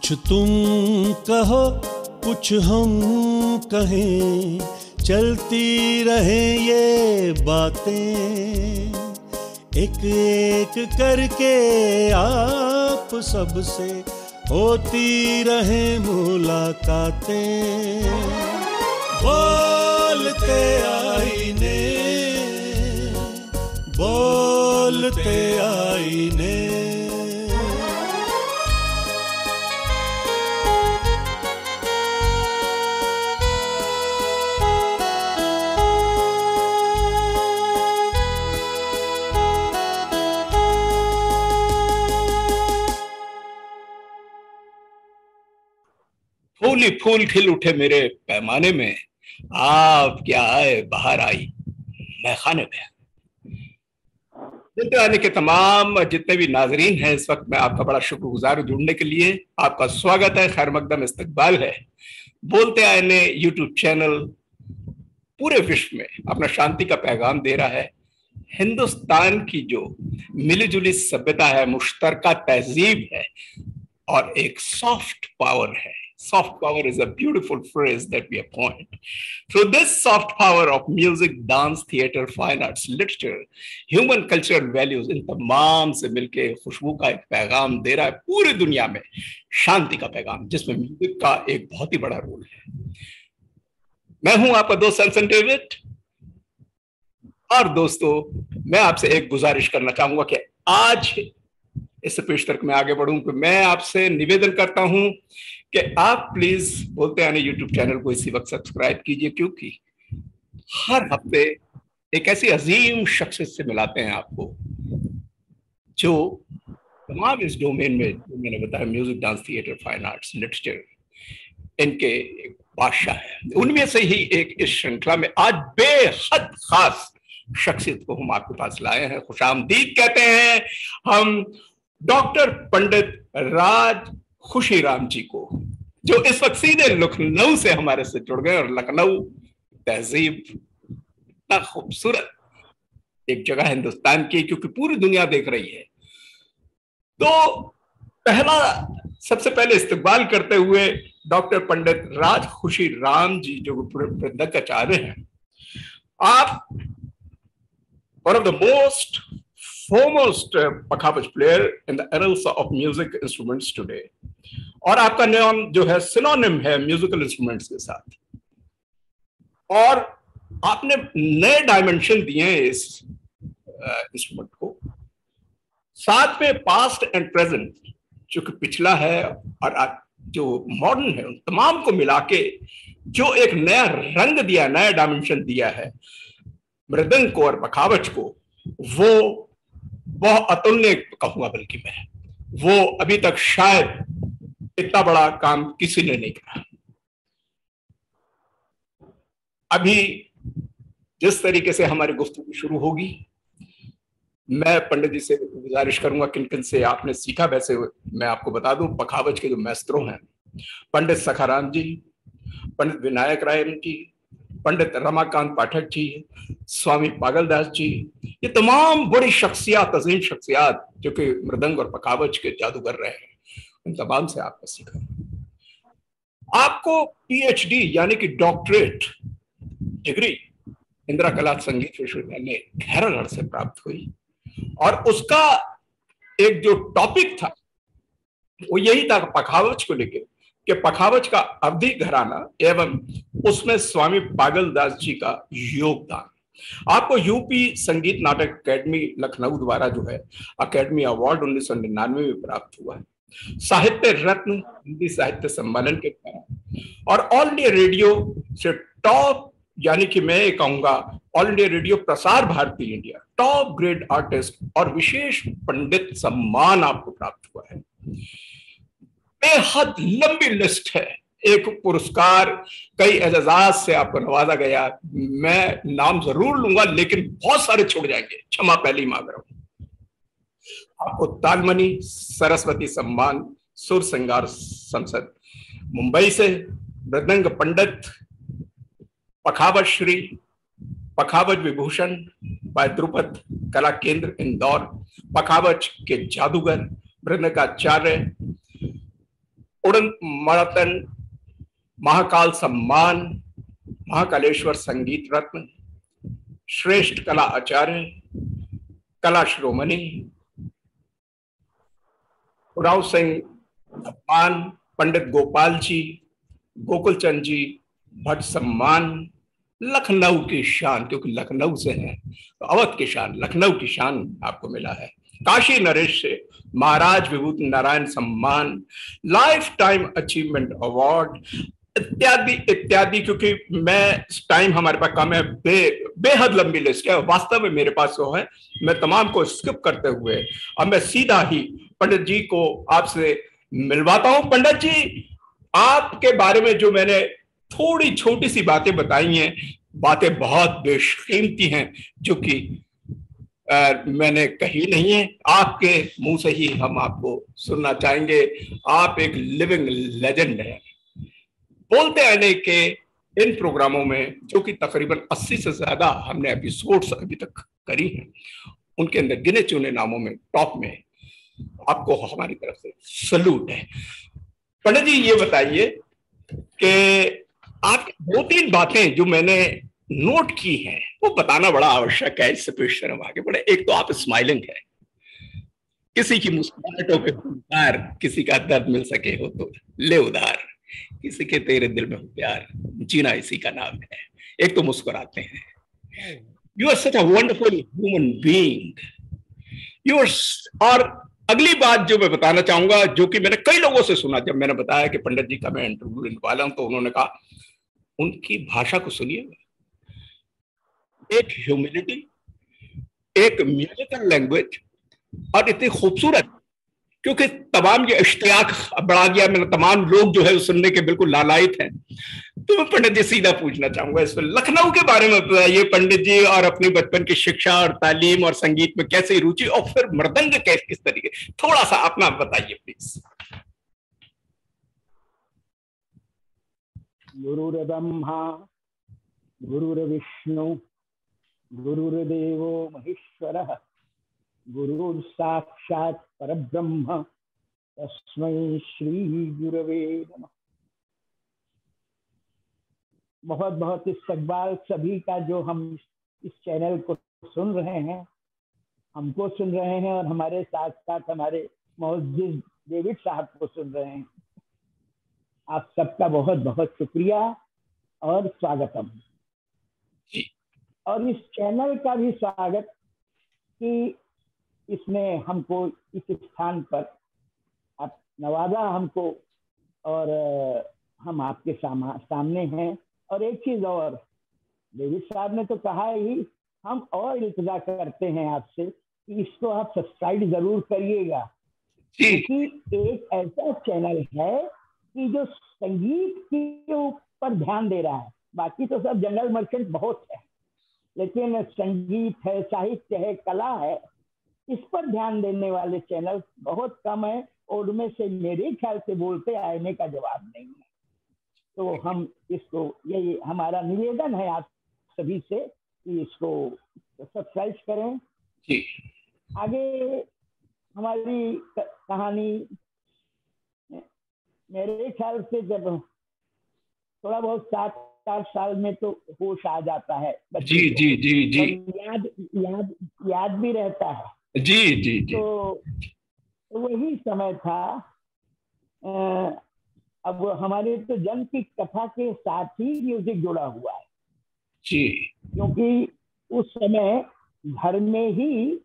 कुछ तुम कहो कुछ हम कहें, चलती रहे ये बातें, एक एक करके आप सबसे होती रहे मुलाकातें। बोलते आईने, बोलते आईने। फूली फूल खिल उठे मेरे पैमाने में, आप क्या आए बाहर आई मैं खाने में। जितने आने के तमाम जितने भी नाजरीन हैं, इस वक्त मैं आपका बड़ा शुक्रगुजार हूं जुड़ने के लिए। आपका स्वागत है, खैर मकदम इस्तकबाल है। बोलते आए ने यूट्यूब चैनल पूरे विश्व में अपना शांति का पैगाम दे रहा है। हिंदुस्तान की जो मिलीजुली सभ्यता है, मुश्तरका तहजीब है और एक सॉफ्ट पावर है। Soft power is a beautiful phrase that we appoint. Through this soft power of music, dance, theater, fine arts, literature, human cultural values, इन तमाम से मिलके खुशबू का एक पैगाम दे रहा है पूरी दुनिया में, शांति का पैगाम, जिसमें म्यूजिक का एक बहुत ही बड़ा रोल है। मैं हूं आपका दोस्त सनसन डेविड, और दोस्तों मैं आपसे एक गुजारिश करना चाहूंगा कि आज इससे पेशतर में आगे बढ़ूं तो मैं आपसे निवेदन करता हूं कि आप प्लीज बोलते आने यूट्यूब चैनल को इसी वक्त सब्सक्राइब कीजिए, क्योंकि हर हफ्ते एक ऐसी अजीम शख्सियत से मिलाते हैं आपको जो तमाम इस डोमेन में, जो मैंने बताया, music, dance, theatre, fine arts, literature, इनके एक बादशाह है। उनमें से ही एक इस श्रृंखला में आज बेहद खास शख्सियत को हम आपके पास लाए हैं। खुशामदीद कहते हैं हम डॉक्टर पंडित राज खुशीराम जी को, जो इस वक्त सीधे लखनऊ से हमारे से जुड़ गए। और लखनऊ तहजीब इतना खूबसूरत एक जगह हिंदुस्तान की, क्योंकि पूरी दुनिया देख रही है। तो पहला सबसे पहले इस्तकबाल करते हुए डॉक्टर पंडित राज खुशीराम जी, जो वृंदकाचार्य हैं। आप one of the most foremost Pakhavach player in the annals of music instruments today, और आपका नाम जो है सिनोनिम है म्यूजिकल इंस्ट्रूमेंट्स के साथ, और आपने नए डायमेंशन दिए हैं इस इंस्ट्रूमेंट को। साथ में पास्ट एंड प्रेजेंट, जो कि पिछला है और जो मॉडर्न है, उन तमाम को मिला के जो एक नया रंग दिया, नया डायमेंशन दिया है मृदंग को और पखावज को, वो बहुत अतुलनीय कहूंगा, बल्कि मैं वो अभी तक शायद इतना बड़ा काम किसी ने नहीं करा। अभी जिस तरीके से हमारी गुफ्तगू शुरू होगी, मैं पंडित जी से गुजारिश करूंगा किन किन से आपने सीखा। वैसे मैं आपको बता दूं, पखावज के जो मैस्त्रो हैं, पंडित सखाराम जी, पंडित विनायक राय जी, पंडित रमाकांत पाठक जी, स्वामी पागलदास जी, ये तमाम बड़ी शख्सियात, अजीम शख्सियात जो कि मृदंग और पखावज के जादूगर रहे हैं, उन तमाम से आपने सीखा। आपको पीएचडी यानी कि डॉक्टरेट डिग्री इंदिरा कला संगीत विश्वविद्यालय खैरागढ़ से प्राप्त हुई, और उसका एक जो टॉपिक था वो यही था पखावज को लेकर कि पखावज का अवधि घराना एवं उसमें स्वामी पागलदास जी का योगदान। आपको यूपी संगीत नाटक अकेडमी लखनऊ द्वारा जो है अकेडमी अवार्ड 1999 में प्राप्त हुआ है। साहित्य रत्न हिंदी साहित्य सम्मेलन के द्वारा, और ऑल इंडिया रेडियो से टॉप, यानी कि मैं ये कहूंगा all India radio Prasar Bharati India top grade artist और विशेष पंडित सम्मान आपको प्राप्त हुआ है। बेहद लंबी लिस्ट है, एक पुरस्कार, कई एजाज से आपको नवाजा गया। मैं नाम जरूर लूंगा लेकिन बहुत सारे छूट जाएंगे, क्षमा पहले ही मांग रहा हूं। आपको तालमनी सरस्वती सम्मान सुर श्रृंगार संसद मुंबई से, मृदंग पंडित पखावज श्री पखावज विभूषण बाय द्रुपद कला केंद्र इंदौर, पखावज के जादूगर मृदंगाचार्य उड़न मरातन, महाकाल सम्मान, महाकालेश्वर संगीत रत्न, श्रेष्ठ कला आचार्य, कला श्रोमणी, उराव सिंह सम्मान, पंडित गोपाल जी, गोकुल चंद जी भट्ट सम्मान, लखनऊ की शान, क्योंकि लखनऊ से है तो अवध की शान, लखनऊ की शान आपको मिला है, काशी नरेश से महाराज विभूति नारायण सम्मान, लाइफ टाइम अचीवमेंट अवार्ड, इत्यादि इत्यादि। क्योंकि मैं टाइम हमारे पास कम है, बेहद लंबी लिस्ट है, वास्तव में मेरे पास वो है, मैं तमाम को स्किप करते हुए अब मैं सीधा ही पंडित जी को आपसे मिलवाता हूं। पंडित जी, आपके बारे में जो मैंने थोड़ी छोटी सी बातें बताई हैं, बातें बहुत बेशकीमती हैं, जो कि मैंने कही नहीं है, आपके मुंह से ही हम आपको सुनना चाहेंगे। आप एक लिविंग लेजेंड हैं। बोलते आने के इन प्रोग्रामों में, जो कि तकरीबन 80 से ज्यादा हमने एपिसोड्स अभी तक करी हैं, उनके अंदर गिने चुने नामों में टॉप में आपको हमारी तरफ से सलूट है। पंडित जी, ये बताइए कि आप 2-3 बातें जो मैंने नोट की हैं वो बताना बड़ा आवश्यक है, इससे पेश शर्म आगे बढ़े। एक तो आप स्माइलिंग है, किसी की मुस्कुराहटों पे उधार, किसी का दर्द मिल सके हो तो ले उधार, किसी के तेरे दिल में हो प्यार, जीना इसी का नाम है। एक तो मुस्कुराते हैं, you are such a wonderful human being, you are. और अगली बात जो मैं बताना चाहूंगा, जो कि मैंने कई लोगों से सुना, जब मैंने बताया कि पंडित जी का मैं इंटरव्यू लेने वाला हूं, तो उन्होंने कहा उनकी भाषा को सुनिए, एक ह्यूमिलिटी, एक म्यूजिकल लैंग्वेज, और इतनी खूबसूरत, क्योंकि तमाम ये इश्तियाक बढ़ा दिया मैंने, तमाम लोग जो है सुनने के बिल्कुल लालायित हैं। तो मैं पंडित जी सीधा पूछना चाहूंगा इस पर, लखनऊ के बारे में बताइए पंडित जी, और अपनी बचपन की शिक्षा और तालीम और संगीत में कैसी रुचि, और फिर मृदंग किस तरीके, थोड़ा सा अपना बताइए प्लीज। गुरुर्ब्रह्मा गुरुर्विष्णु गुरुर्देवो महेश्वरः, गुरुर् साक्षात् परब्रह्म, तस्मै श्री गुरवे नमः। बहुत बहुत इस्तकबाल सभी का, जो हम इस चैनल को सुन रहे हैं, हमको सुन रहे हैं, और हमारे साथ साथ हमारे मोअज़्ज़िज़ डेविड साहब को सुन रहे हैं। आप सबका बहुत बहुत शुक्रिया और स्वागतम। और इस चैनल का भी स्वागत कि इसने हमको इस स्थान पर आप नवाजा हमको, और हम आपके सामने हैं। और एक चीज और, डेविड साहब ने तो कहा ही, हम और इल्तिजा करते हैं आपसे कि इसको आप सब्सक्राइब जरूर करिएगा, क्योंकि एक ऐसा चैनल है कि जो संगीत के ऊपर ध्यान दे रहा है। बाकी तो सब जनरल मर्चेंट बहुत है, लेकिन संगीत है, साहित्य है, कला है, इस पर ध्यान देने वाले चैनल बहुत कम है, और उनमें से मेरे ख्याल से बोलते आने का जवाब नहीं है। तो हम इसको, यही हमारा निवेदन है आप सभी से कि इसको सब्सक्राइब करें। जी। आगे हमारी कहानी, मेरे ख्याल से जब थोड़ा बहुत 7-8 साल में तो होश आ जाता है बच्चे जी को, जी जी जी, और याद भी रहता है। जी जी जी। तो वही समय था। अब हमारे तो जन्म की कथा के साथ ही म्यूजिक जुड़ा हुआ है जी, क्योंकि उस समय घर में ही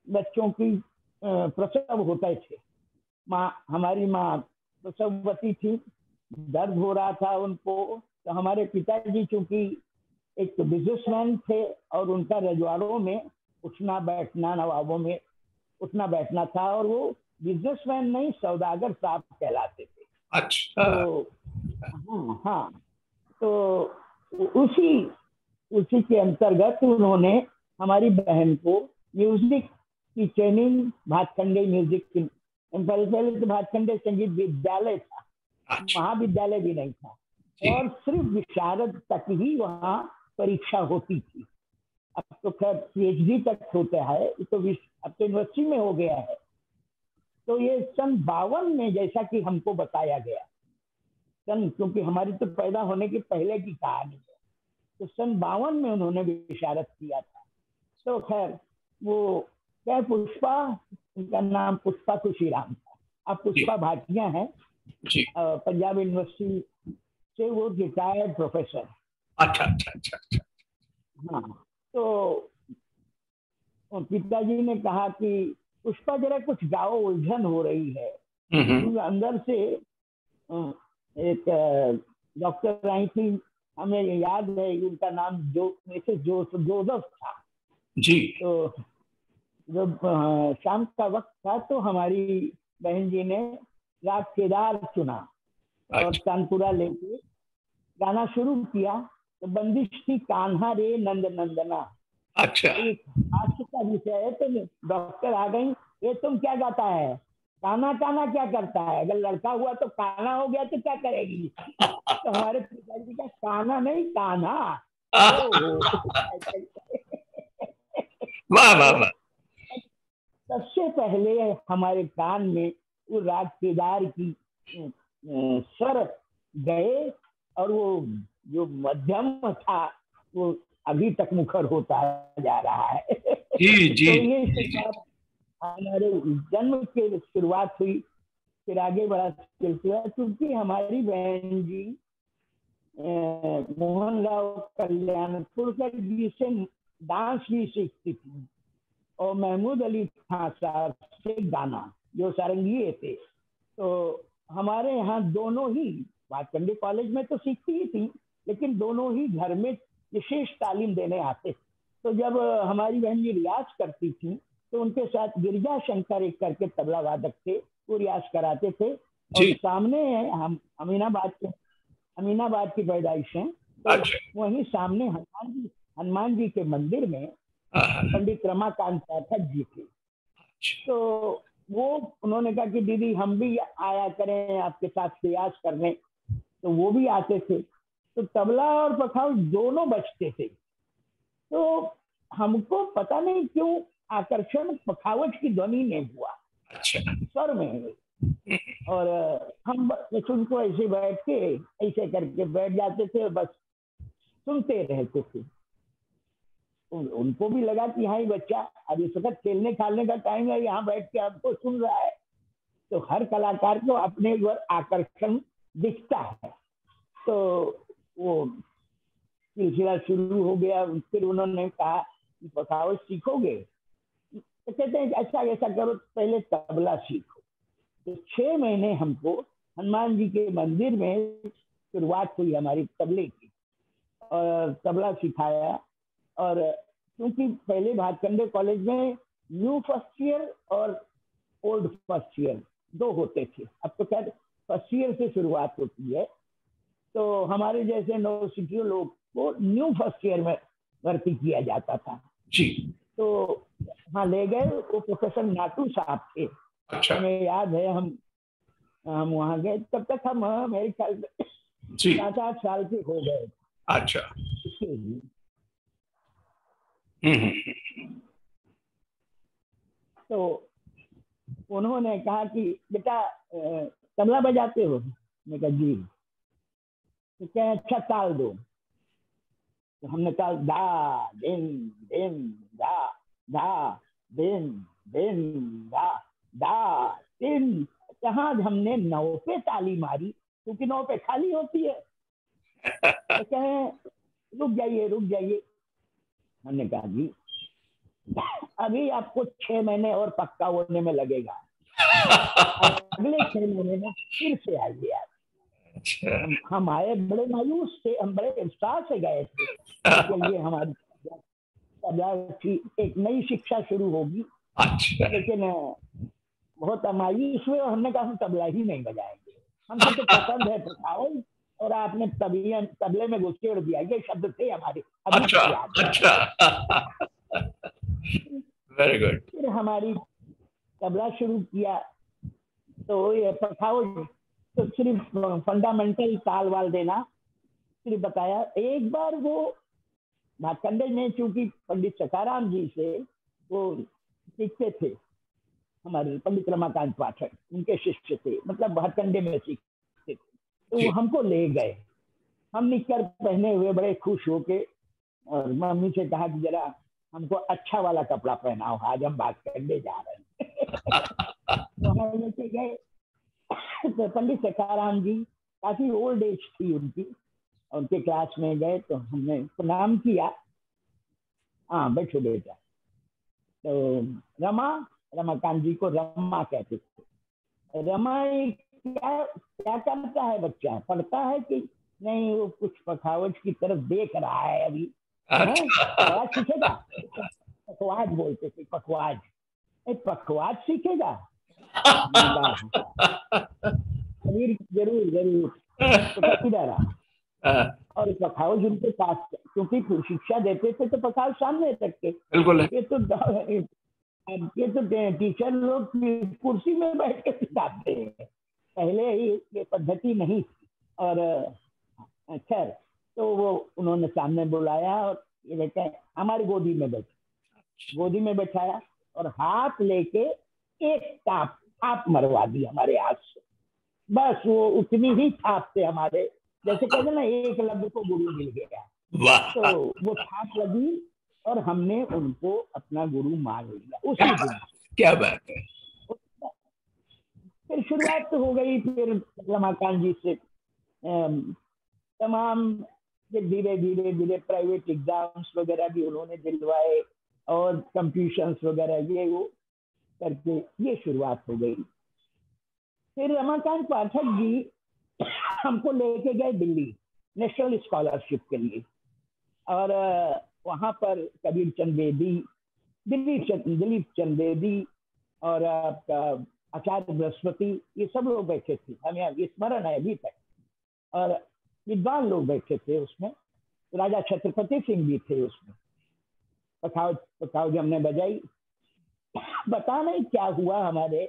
बच्चों की प्रसव होते थे। हमारी माँ प्रसववती थी, दर्द हो रहा था उनको, तो हमारे पिताजी चूंकि एक बिजनेसमैन थे और उनका रजवाड़ों में उठना बैठना, नवाबों में उठना बैठना था, और वो बिजनेसमैन नहीं सौदागर साहब कहलाते थे। अच्छा। तो हाँ, तो उसी के अंतर्गत उन्होंने हमारी बहन को म्यूजिक की ट्रेनिंग भातखंडे म्यूजिक की, पहले तो भातखंडे संगीत विद्यालय था, महाविद्यालय भी नहीं था, और सिर्फ विशारद तक ही वहाँ परीक्षा होती थी। अब तो खैर PhD तक होता है, तो अब तो यूनिवर्सिटी में हो गया है। तो ये सन 52 में, जैसा कि हमको बताया गया, क्योंकि हमारी तो पैदा होने के पहले की कहानी है, तो सन 52 में उन्होंने विशारत किया था। तो खैर वो क्या, पुष्पा, उनका नाम पुष्पा खुशीराम था। अब पुष्पा भाटिया है, पंजाब यूनिवर्सिटी से वो रिटायर्ड प्रोफेसर। अच्छा अच्छा अच्छा अच्छा। हाँ, तो पिताजी ने कहा कि पुष्पा जरा कुछ गाओ, उलझन हो रही है। क्योंकि अंदर से एक डॉक्टर आई थी, हमें याद है उनका नाम जोसेफ था जी। तो जब शाम का वक्त था तो हमारी बहन जी ने राग केदार चुना और तानपुरा लेके गाना शुरू किया। तो बंदिश थी कान्हा रे नंद नंदना। अच्छा। एक हास्य का विषय है। तो डॉक्टर आ गई, ये तुम क्या गाता है, काना काना क्या करता है, अगर लड़का हुआ तो काना हो गया तो क्या करेगी। तो हमारे पिताजी का काना नहीं कान्हा। वाह वाह वाह। सबसे पहले हमारे कान में वो राग केदार की स्वर गए और वो जो मध्यम था वो अभी तक मुखर होता जा रहा है। जी जी। तो ये शुरुआत हमारे जन्म की शुरुआत हुई, फिर आगे बड़ा सिलसिला। क्योंकि हमारी बहन जी मोहन राव कल्याणपुरकर जी से डांस भी सीखती थी और महमूद अली खान साहब से गाना, जो सारंगीए थे। तो हमारे यहाँ दोनों ही, भातखंडे कॉलेज में तो सीखती ही थी, लेकिन दोनों ही घर में विशेष तालीम देने आते। तो जब हमारी बहन जी रियाज करती थी तो उनके साथ गिरिजा शंकर एक करके तबला वादक थे, वो रियाज कराते थे। और सामने हम अमीनाबाद की पैदाइश है, तो वहीं सामने हनुमान जी के मंदिर में पंडित रमाकांत पाठक जी थे। तो वो उन्होंने कहा कि दीदी हम भी आया करें आपके साथ रियाज करने, तो वो भी आते थे। तो तबला और पखावज दोनों बजते थे। तो हमको पता नहीं क्यों आकर्षण पखावज की ध्वनि में हुआ, स्वर में। और हम उनको ऐसे बैठ के ऐसे करके बैठ जाते थे, बस सुनते रहते थे। उनको भी लगा कि हाँ, ये बच्चा अब इस वक्त खेलने खालने का टाइम है, यहाँ बैठ के आपको सुन रहा है। तो हर कलाकार को अपने ओर आकर्षण दिखता है। तो वो सिलसिला शुरू हो गया। फिर उन्होंने कहा कि पखावज सीखोगे, तो कहते हैं अच्छा ऐसा करो, पहले तबला सीखो। तो 6 महीने हमको हनुमान जी के मंदिर में शुरुआत हुई हमारी तबले की, और तबला सिखाया। और क्योंकि पहले भातखंडे कॉलेज में न्यू फर्स्ट ईयर और ओल्ड फर्स्ट ईयर 2 होते थे, अब तो खैर फर्स्ट ईयर से शुरुआत होती है। तो हमारे जैसे नौसिखिए लोग को न्यू फर्स्ट ईयर में भर्ती किया जाता था जी। तो हाँ ले गए, वो प्रोफेसर नाटू साहब थे। अच्छा। हमें याद है हम वहाँ गए, तब तक हम मेरे ख्याल से 7-8 साल के हो गए। अच्छा। तो उन्होंने कहा कि बेटा तबला बजाते हो? मैं कहा जी। तो क्या अच्छा ताल दो। तो हमने ताल धा दिन दिन धा धा दिन दिन धा धा दिन। कहाँ हमने 9 पे ताली मारी, क्योंकि 9 पे खाली होती है। तो कहें रुक जाइए रुक जाइए। हमने कहा जी अभी आपको 6 महीने और पक्का होने में लगेगा, अगले 6 महीने में फिर से आइए आप। हम आए बड़े मायूस थे, हम बड़े उत्साह से गए थे, क्योंकि ये हमारी तबला की एक नई शिक्षा शुरू होगी। लेकिन बहुत मायूस हुए और हमने कहा हम तबला ही नहीं बजाएंगे, हमको तो पसंद है पखावज, और आपने तबले में घुसेड़ दिया। ये शब्द थे हमारे। अच्छा। Very good. फिर हमारी तबला शुरू किया। तो ये पखावज तो सिर्फ फंडामेंटल ताल वाल देना सिर्फ बताया। एक बार वो भातखंडे में चूंकि पंडित सखाराम जी से वो सीखते थे, हमारे पंडित रमाकांत पाठक उनके शिष्य थे, मतलब हथकंडे में सीखते थे। तो वो हमको ले गए, हम निकर पहने हुए बड़े खुश होके, और मम्मी से कहा कि जरा हमको अच्छा वाला कपड़ा पहनाओ, आज हम बात करने जा रहे हैं। वहां लेके गए तो पंडित सखाराम जी, काफी ओल्ड एज थी उनकी, उनके क्लास में गए तो हमने प्रणाम किया। हाँ बैठो बेटा। तो रमाकांत जी को रमा कहते थे। रमा क्या क्या करता है बच्चा, पढ़ता है कि नहीं? वो कुछ पखावज की तरफ देख रहा है अभी। पखवाज सीखेगा, पखवाज बोलते थे, पखवाज। पखवाज सीखेगा? जरूर जरूर जरूर। तो किधर रहा, और पखावज उनके पास, क्योंकि शिक्षा देते थे तो पखावज सामने रखते। बिल्कुल। ये तो टीचर लोग कुर्सी में बैठ के सिखाते हैं, पहले ही ये पद्धति नहीं थी। और खैर, तो वो उन्होंने सामने बुलाया और ये बेटा हमारी गोदी में बैठाया और हाथ लेके एक थाप मरवा दी हमारे हाथ से। बस वो उतनी ही थाप से हमारे, जैसे कहते ना एक लफ्ज को गुरु मिल गया। तो वो थाप लगी और हमने उनको अपना गुरु मान लिया उसी दिन। क्या बात है। फिर शुरुआत हो गई, फिर रमाकांत जी से तमाम धीरे धीरे प्राइवेट एग्जाम्स वगैरह भी उन्होंने दिलवाए और कंप्यूशंस वगैरह ये वो करके ये शुरुआत हो गई। फिर रमाकांत पाठक जी हमको लेके गए दिल्ली नेशनल स्कॉलरशिप के लिए, और वहां पर कबीर चंद बेदी, दिलीप चंद बेदी और आपका आचार्य बृहस्पति, ये सब लोग बैठे थे, हमें स्मरण है अभी तक। और विद्वान लोग बैठे थे उसमें, राजा छत्रपति सिंह भी थे उसमें। पखावज हमने बजाई। बता नहीं क्या हुआ हमारे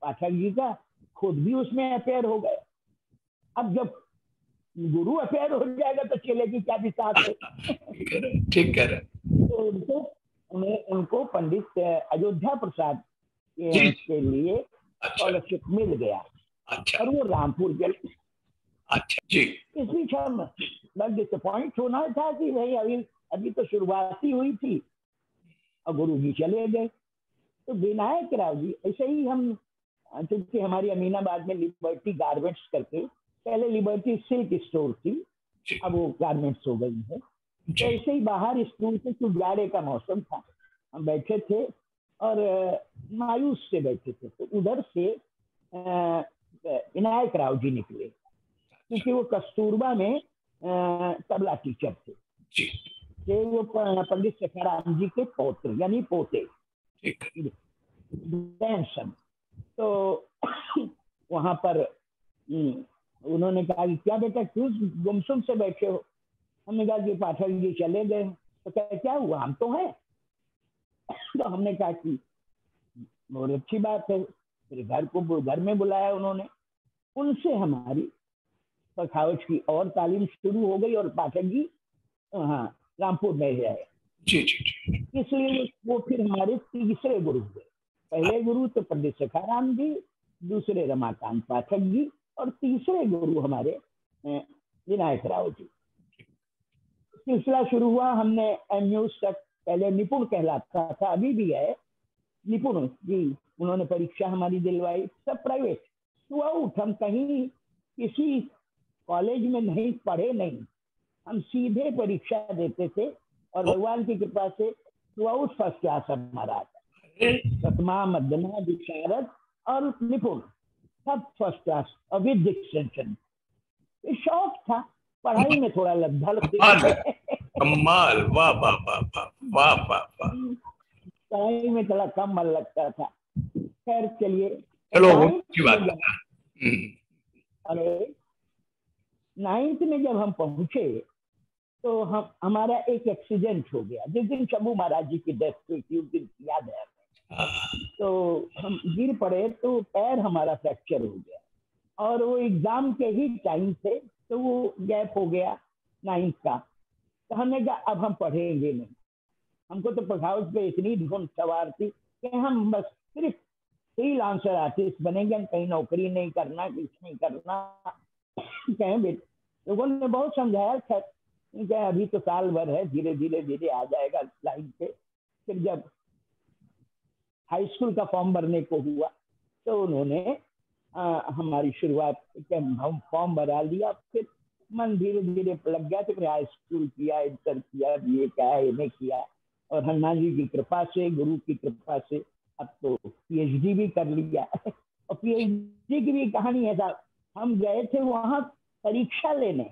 पाठक जी का, खुद भी उसमें अफेयर हो गए। अब जब गुरु अफेयर हो जाएगा तो चलेगी क्या बिसात है। ठीक कह रहे। तो उनको पंडित अयोध्या प्रसाद के लिए स्कॉलरशिप मिल गया। अच्छा। और वो रामपुर चले। अच्छा जी। इस बीच हम डिसअपॉइंट होना था कि भाई अभी तो शुरुआत ही हुई थी और गुरु जी चले गए। तो विनायक राव जी, ऐसे ही हम, क्योंकि हमारी अमीनाबाद में लिबर्टी गारमेंट्स करके, पहले लिबर्टी सिल्क स्टोर थी, अब वो गारमेंट्स हो गई है। तो ऐसे ही बाहर स्कूल से कुछ जाड़े का मौसम था, हम बैठे थे और मायूस से बैठे थे। तो उधर से विनायक राव जी निकले, क्योंकि वो कस्तूरबा में तबला टीचर थे। तो वो पंडित सखाराम जी के पौत्र यानी पोते ग्रैंडसन। तो वहां पर उन्होंने कहा कि क्या बेटा क्यों गुमसुम से बैठे हो? हमने कहा कि पाठक जी चले गए। तो क्या हुआ, हम तो हैं। तो हमने कहा कि बहुत अच्छी बात है। फिर घर में बुलाया उन्होंने, उनसे हमारी पखावज की और तालीम शुरू हो गई और पाठक जी हाँ रामपुर में रहे। इसलिए वो फिर हमारे तीसरे गुरु हुए। पहले गुरु तो पंडित सखाराम जी, दूसरे रमाकांत पाठक जी, और तीसरे गुरु हमारे विनायक राव जी। सिलसिला शुरू हुआ, हमने एमयू तक, पहले निपुण कहलाता था, अभी भी है निपुण जी। उन्होंने परीक्षा हमारी दिलवाई, सब प्राइवेट थ्रू आउट। हम कहीं किसी कॉलेज में नहीं पढ़े, नहीं, हम सीधे परीक्षा देते थे और भगवान की कृपा से थ्रू आउट फर्स्ट क्लास हमारा आता। प्रथमा, मध्यमा, विशारद और निपुण सब फर्स्ट क्लास, और विद डिस्टिंक्शन। शौक था, पढ़ाई में थोड़ा लगभग कमाल, वाह वाह वाह वाह वाह वाह। पढ़ाई में थोड़ा कम मन लगता था। खैर चलिए, अरे 9th में जब हम पहुंचे तो हमारा एक एक्सीडेंट हो गया। जिस दिन शंभू महाराज जी की डेथ हुई थी उस दिन याद है। तो हम गिर पड़े तो पैर हमारा फ्रैक्चर हो गया, और वो एग्जाम के ही टाइम से, तो वो गैप हो गया 9th का। तो हमने कहा अब हम पढ़ेंगे नहीं। हमको तो पखावज पे इतनी धुन सवार थी कि हम बस सिर्फ फ्रीलांसर आर्टिस्ट बनेंगे, कहीं नौकरी नहीं करना, कुछ नहीं करना। कहें बेटे, लोगों ने बहुत समझाया था कि अभी तो साल भर है, धीरे धीरे धीरे आ जाएगा लाइन पे। फिर जब हाई स्कूल का फॉर्म भरने को हुआ तो उन्होंने हमारी शुरुआत, हम फॉर्म भरा लिया। फिर मन धीरे धीरे लग गया। तो फिर हाई स्कूल किया, इंटर किया, बीए किया, एमए किया, और हनुमान जी की कृपा से, गुरु की कृपा से अब तो पीएचडी भी कर लिया। और पीएचडी की भी कहानी है साहब, हम गए थे वहां परीक्षा लेने।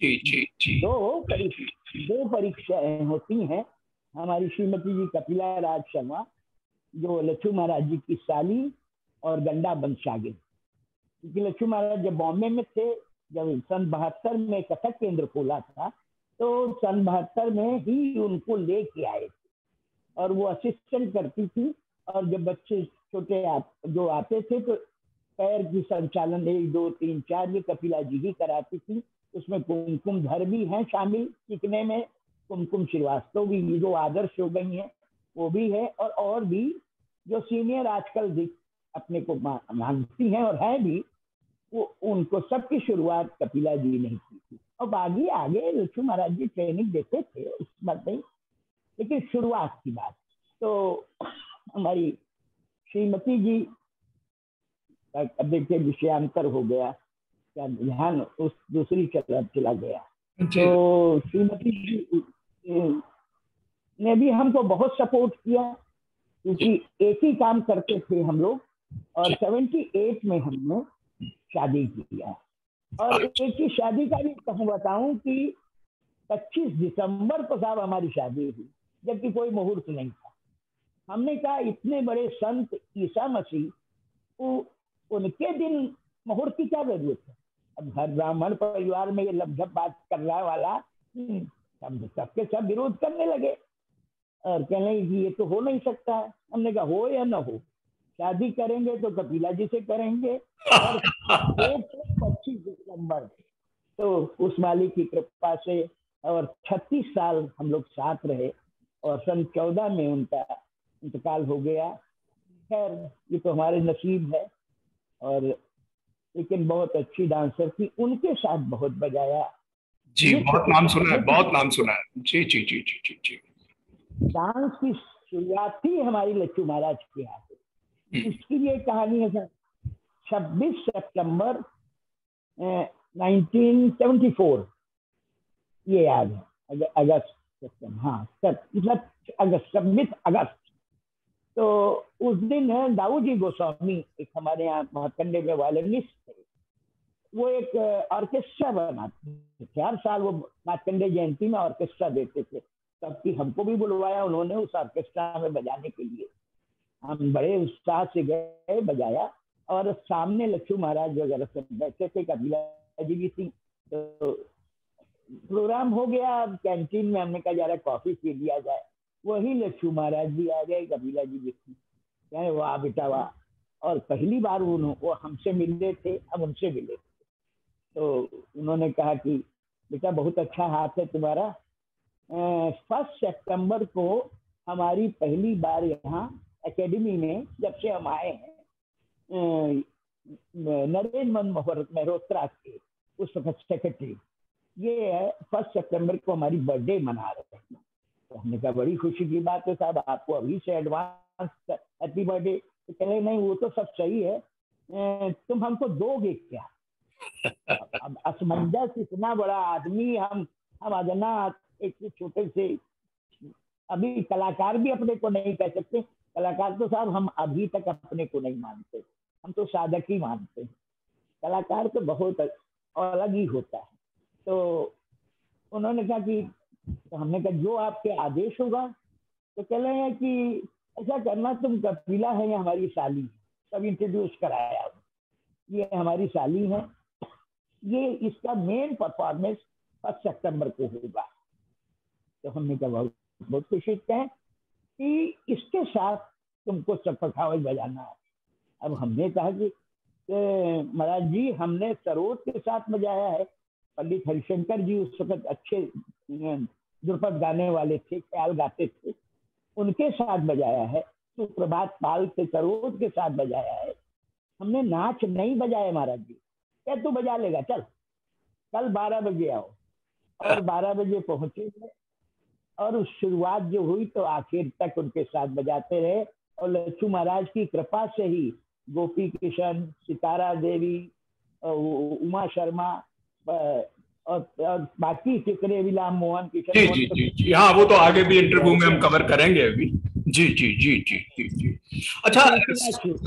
जी जी जी। दो परीक्षाएं होती हैं। हमारी श्रीमती जी कपिला राज शर्मा, जो लच्छू महाराज जी की साली और गंडा बंशागिर, क्योंकि लच्छू महाराज जब बॉम्बे में थे, जब सन 72 में कथक केंद्र खोला था, तो सन 72 में ही उनको लेके आए थे और वो असिस्टेंट करती थी। और जब बच्चे छोटे जो आते थे तो पैर की संचालन 1 2 3 4 ये कपिला जी ही कराती थी। उसमें कुमकुम धर भी हैं शामिल सीखने में, कुमकुम श्रीवास्तव भी जो आदर्श हो गई हैं वो भी है, और भी जो सीनियर आजकल अपने को मानती हैं और है भी, वो उनको सबकी शुरुआत कपिला जी ने की थी। और आगे आगे लच्छू महाराज जी ट्रेनिंग देते थे, उस बात नहीं, लेकिन शुरुआत की बात तो हमारी श्रीमती जी अब देखिए विषयांतर हो गया, क्या ध्यान उस दूसरी चला गया। तो श्रीमती जी ने भी हमको बहुत सपोर्ट किया, क्योंकि एक ही काम करते थे हम लोग। और 78 में हमने शादी किया। और एक ही शादी का भी कहूँ बताऊं कि 25 दिसंबर को साहब हमारी शादी हुई, जबकि कोई मुहूर्त नहीं था। हमने कहा इतने बड़े संत ईसा मसीह, उनके दिन मुहूर्त की क्या जरूरत है। अब हर ब्राह्मण परिवार में ये लबझब बात करने वाला सबके सब विरोध करने लगे और कहने कि ये तो हो नहीं सकता है। हमने कहा हो या ना हो, शादी करेंगे तो कपिला जी से करेंगे। और 25 दिसंबर, तो उस मालिक की कृपा से और 36 साल हम लोग साथ रहे और सन 14 में उनका इंतकाल हो गया। खैर ये तो हमारे नसीब है। और लेकिन बहुत अच्छी डांसर थी, उनके साथ बहुत बजाया जी। बहुत नाम सुना है, बहुत नाम सुना है। जी जी जी जी जी जी। डांस की शुरुआत थी हमारी लच्छू महाराज के यहाँ से। इसकी ये कहानी है सर, 26 सितंबर 1974, ये याद है, अगस्त सितंबर, हाँ मतलब अगस्त, 26 अगस्त। तो उस दिन दाऊ जी गोस्वामी एक हमारे यहाँ मार्कंडे में वायलिनिस्ट थे, वो एक ऑर्केस्ट्रा बनाते थे। हर साल वो मार्कंडे जयंती में ऑर्केस्ट्रा देते थे, तब हमको भी बुलवाया उन्होंने उस ऑर्केस्ट्रा में बजाने के लिए। हम बड़े उत्साह से गए, बजाया, और सामने लच्छू महाराज वगैरह सब बैठे थे, कपिला जी भी थी। तो प्रोग्राम हो गया, कैंटीन में हमने कहा जा रहा कॉफी पी लिया जाए। वही लच्छू महाराज भी आ गए, कपिला जी भी थी। कहे वाह बेटा वाह। और पहली बार वो हमसे मिले थे, हम उनसे मिले। तो उन्होंने कहा कि बेटा बहुत अच्छा हाथ है तुम्हारा। 1 सितंबर को हमारी पहली बार यहाँ एकेडमी में जब से हम आए हैं, नरेंद्र मेहरोत्रा के उस वक्त सेक्रेटरी, ये है 1 सितंबर को हमारी बर्थडे मना रहे हैं। तो हमने कहा बड़ी खुशी की बात है साहब, आपको अभी से एडवांस हैप्पी बर्थडे। तो कह रहे नहीं वो तो सब सही है, तुम हमको दोगे क्या। अब असमंजस, इतना बड़ा आदमी, हम अजना एक छोटे से, अभी कलाकार भी अपने को नहीं कह सकते। कलाकार तो साहब हम अभी तक अपने को नहीं मानते, हम तो साधक ही मानते हैं। कलाकार तो बहुत अलग ही होता है। तो उन्होंने कहा कि, तो हमने कहा जो आपके आदेश होगा। तो कह रहे हैं कि ऐसा करना, तुम कपिला है या हमारी साली। सब इंट्रोड्यूस कराया, ये हमारी साली है, ये इसका मेन परफॉर्मेंस 1 सितंबर को होगा। तो हमने कहा बहुत खुशी है कि इसके साथ तुमको चपखावज बजाना है। अब हमने कहा कि महाराज जी हमने सरोज के साथ बजाया है, पंडित हरिशंकर जी उस वक्त अच्छे ध्रुपद गाने वाले थे, ख्याल गाते थे, उनके साथ बजाया है। सुप्रभात पाल से सरोज के साथ बजाया है। हमने नाच नहीं बजाया महाराज जी। क्या तू बजा लेगा, चल कल 12 बजे आओ। और 12 बजे पहुंचे और उस शुरुआत जो हुई तो आखिर तक उनके साथ बजाते रहे। और लच्छू महाराज की कृपा से ही गोपी किशन, सितारा देवी, उमा शर्मा और बाकी चिकरे विलाम मोहन किशन। जी जी जी जी, हाँ वो तो आगे भी इंटरव्यू में हम कवर करेंगे अभी। जी जी जी जी जी जी। अच्छा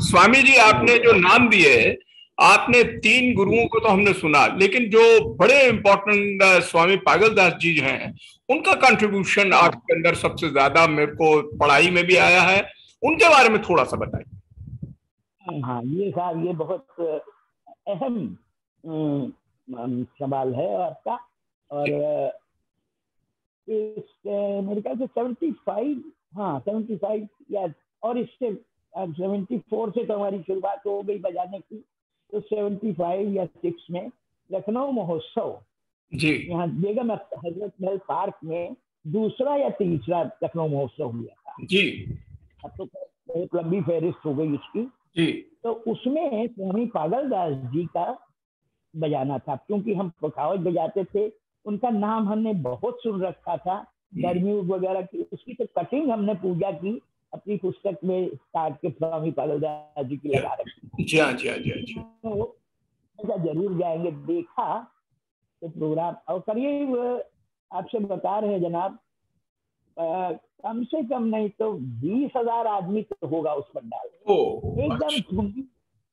स्वामी जी, आपने जो नाम दिए, आपने 3 गुरुओं को तो हमने सुना, लेकिन जो बड़े इंपॉर्टेंट स्वामी पागलदास जी हैं, उनका कंट्रीब्यूशन आपके अंदर सबसे ज्यादा मेरे को पढ़ाई में भी आया है, उनके बारे में थोड़ा सा बताइए। हाँ ये साहब, ये बहुत अहम सवाल है आपका। और इस मेरे ख्याल से 75, हाँ 75 या, और इससे 74 से तो हमारी शुरुआत हो गई बजाने की। तो 75 या 6 में लखनऊ महोत्सव जी यहाँ बेगम हजरत महल पार्क में दूसरा या तीसरा लखनऊ महोत्सव हुआ था जी। अब तो बहुत लंबी फहरिस्त हो गई उसकी जी। तो उसमें स्वामी पागलदास जी का बजाना था, क्योंकि हम पखावज बजाते थे, उनका नाम हमने बहुत सुन रखा था, दरम्यूद वगैरह की। उसकी तो कटिंग हमने पूजा की अपनी पुस्तक में काट के स्वामी पागलदास जी की लगा रखी। जी हाँ जी हाँ जी हाँ। तो जरूर जाएंगे, देखा तो प्रोग्राम। और करीब आपसे बता रहे हैं जनाब, कम से कम नहीं तो 20,000 आदमी तो होगा उस पंडाल में। एकदम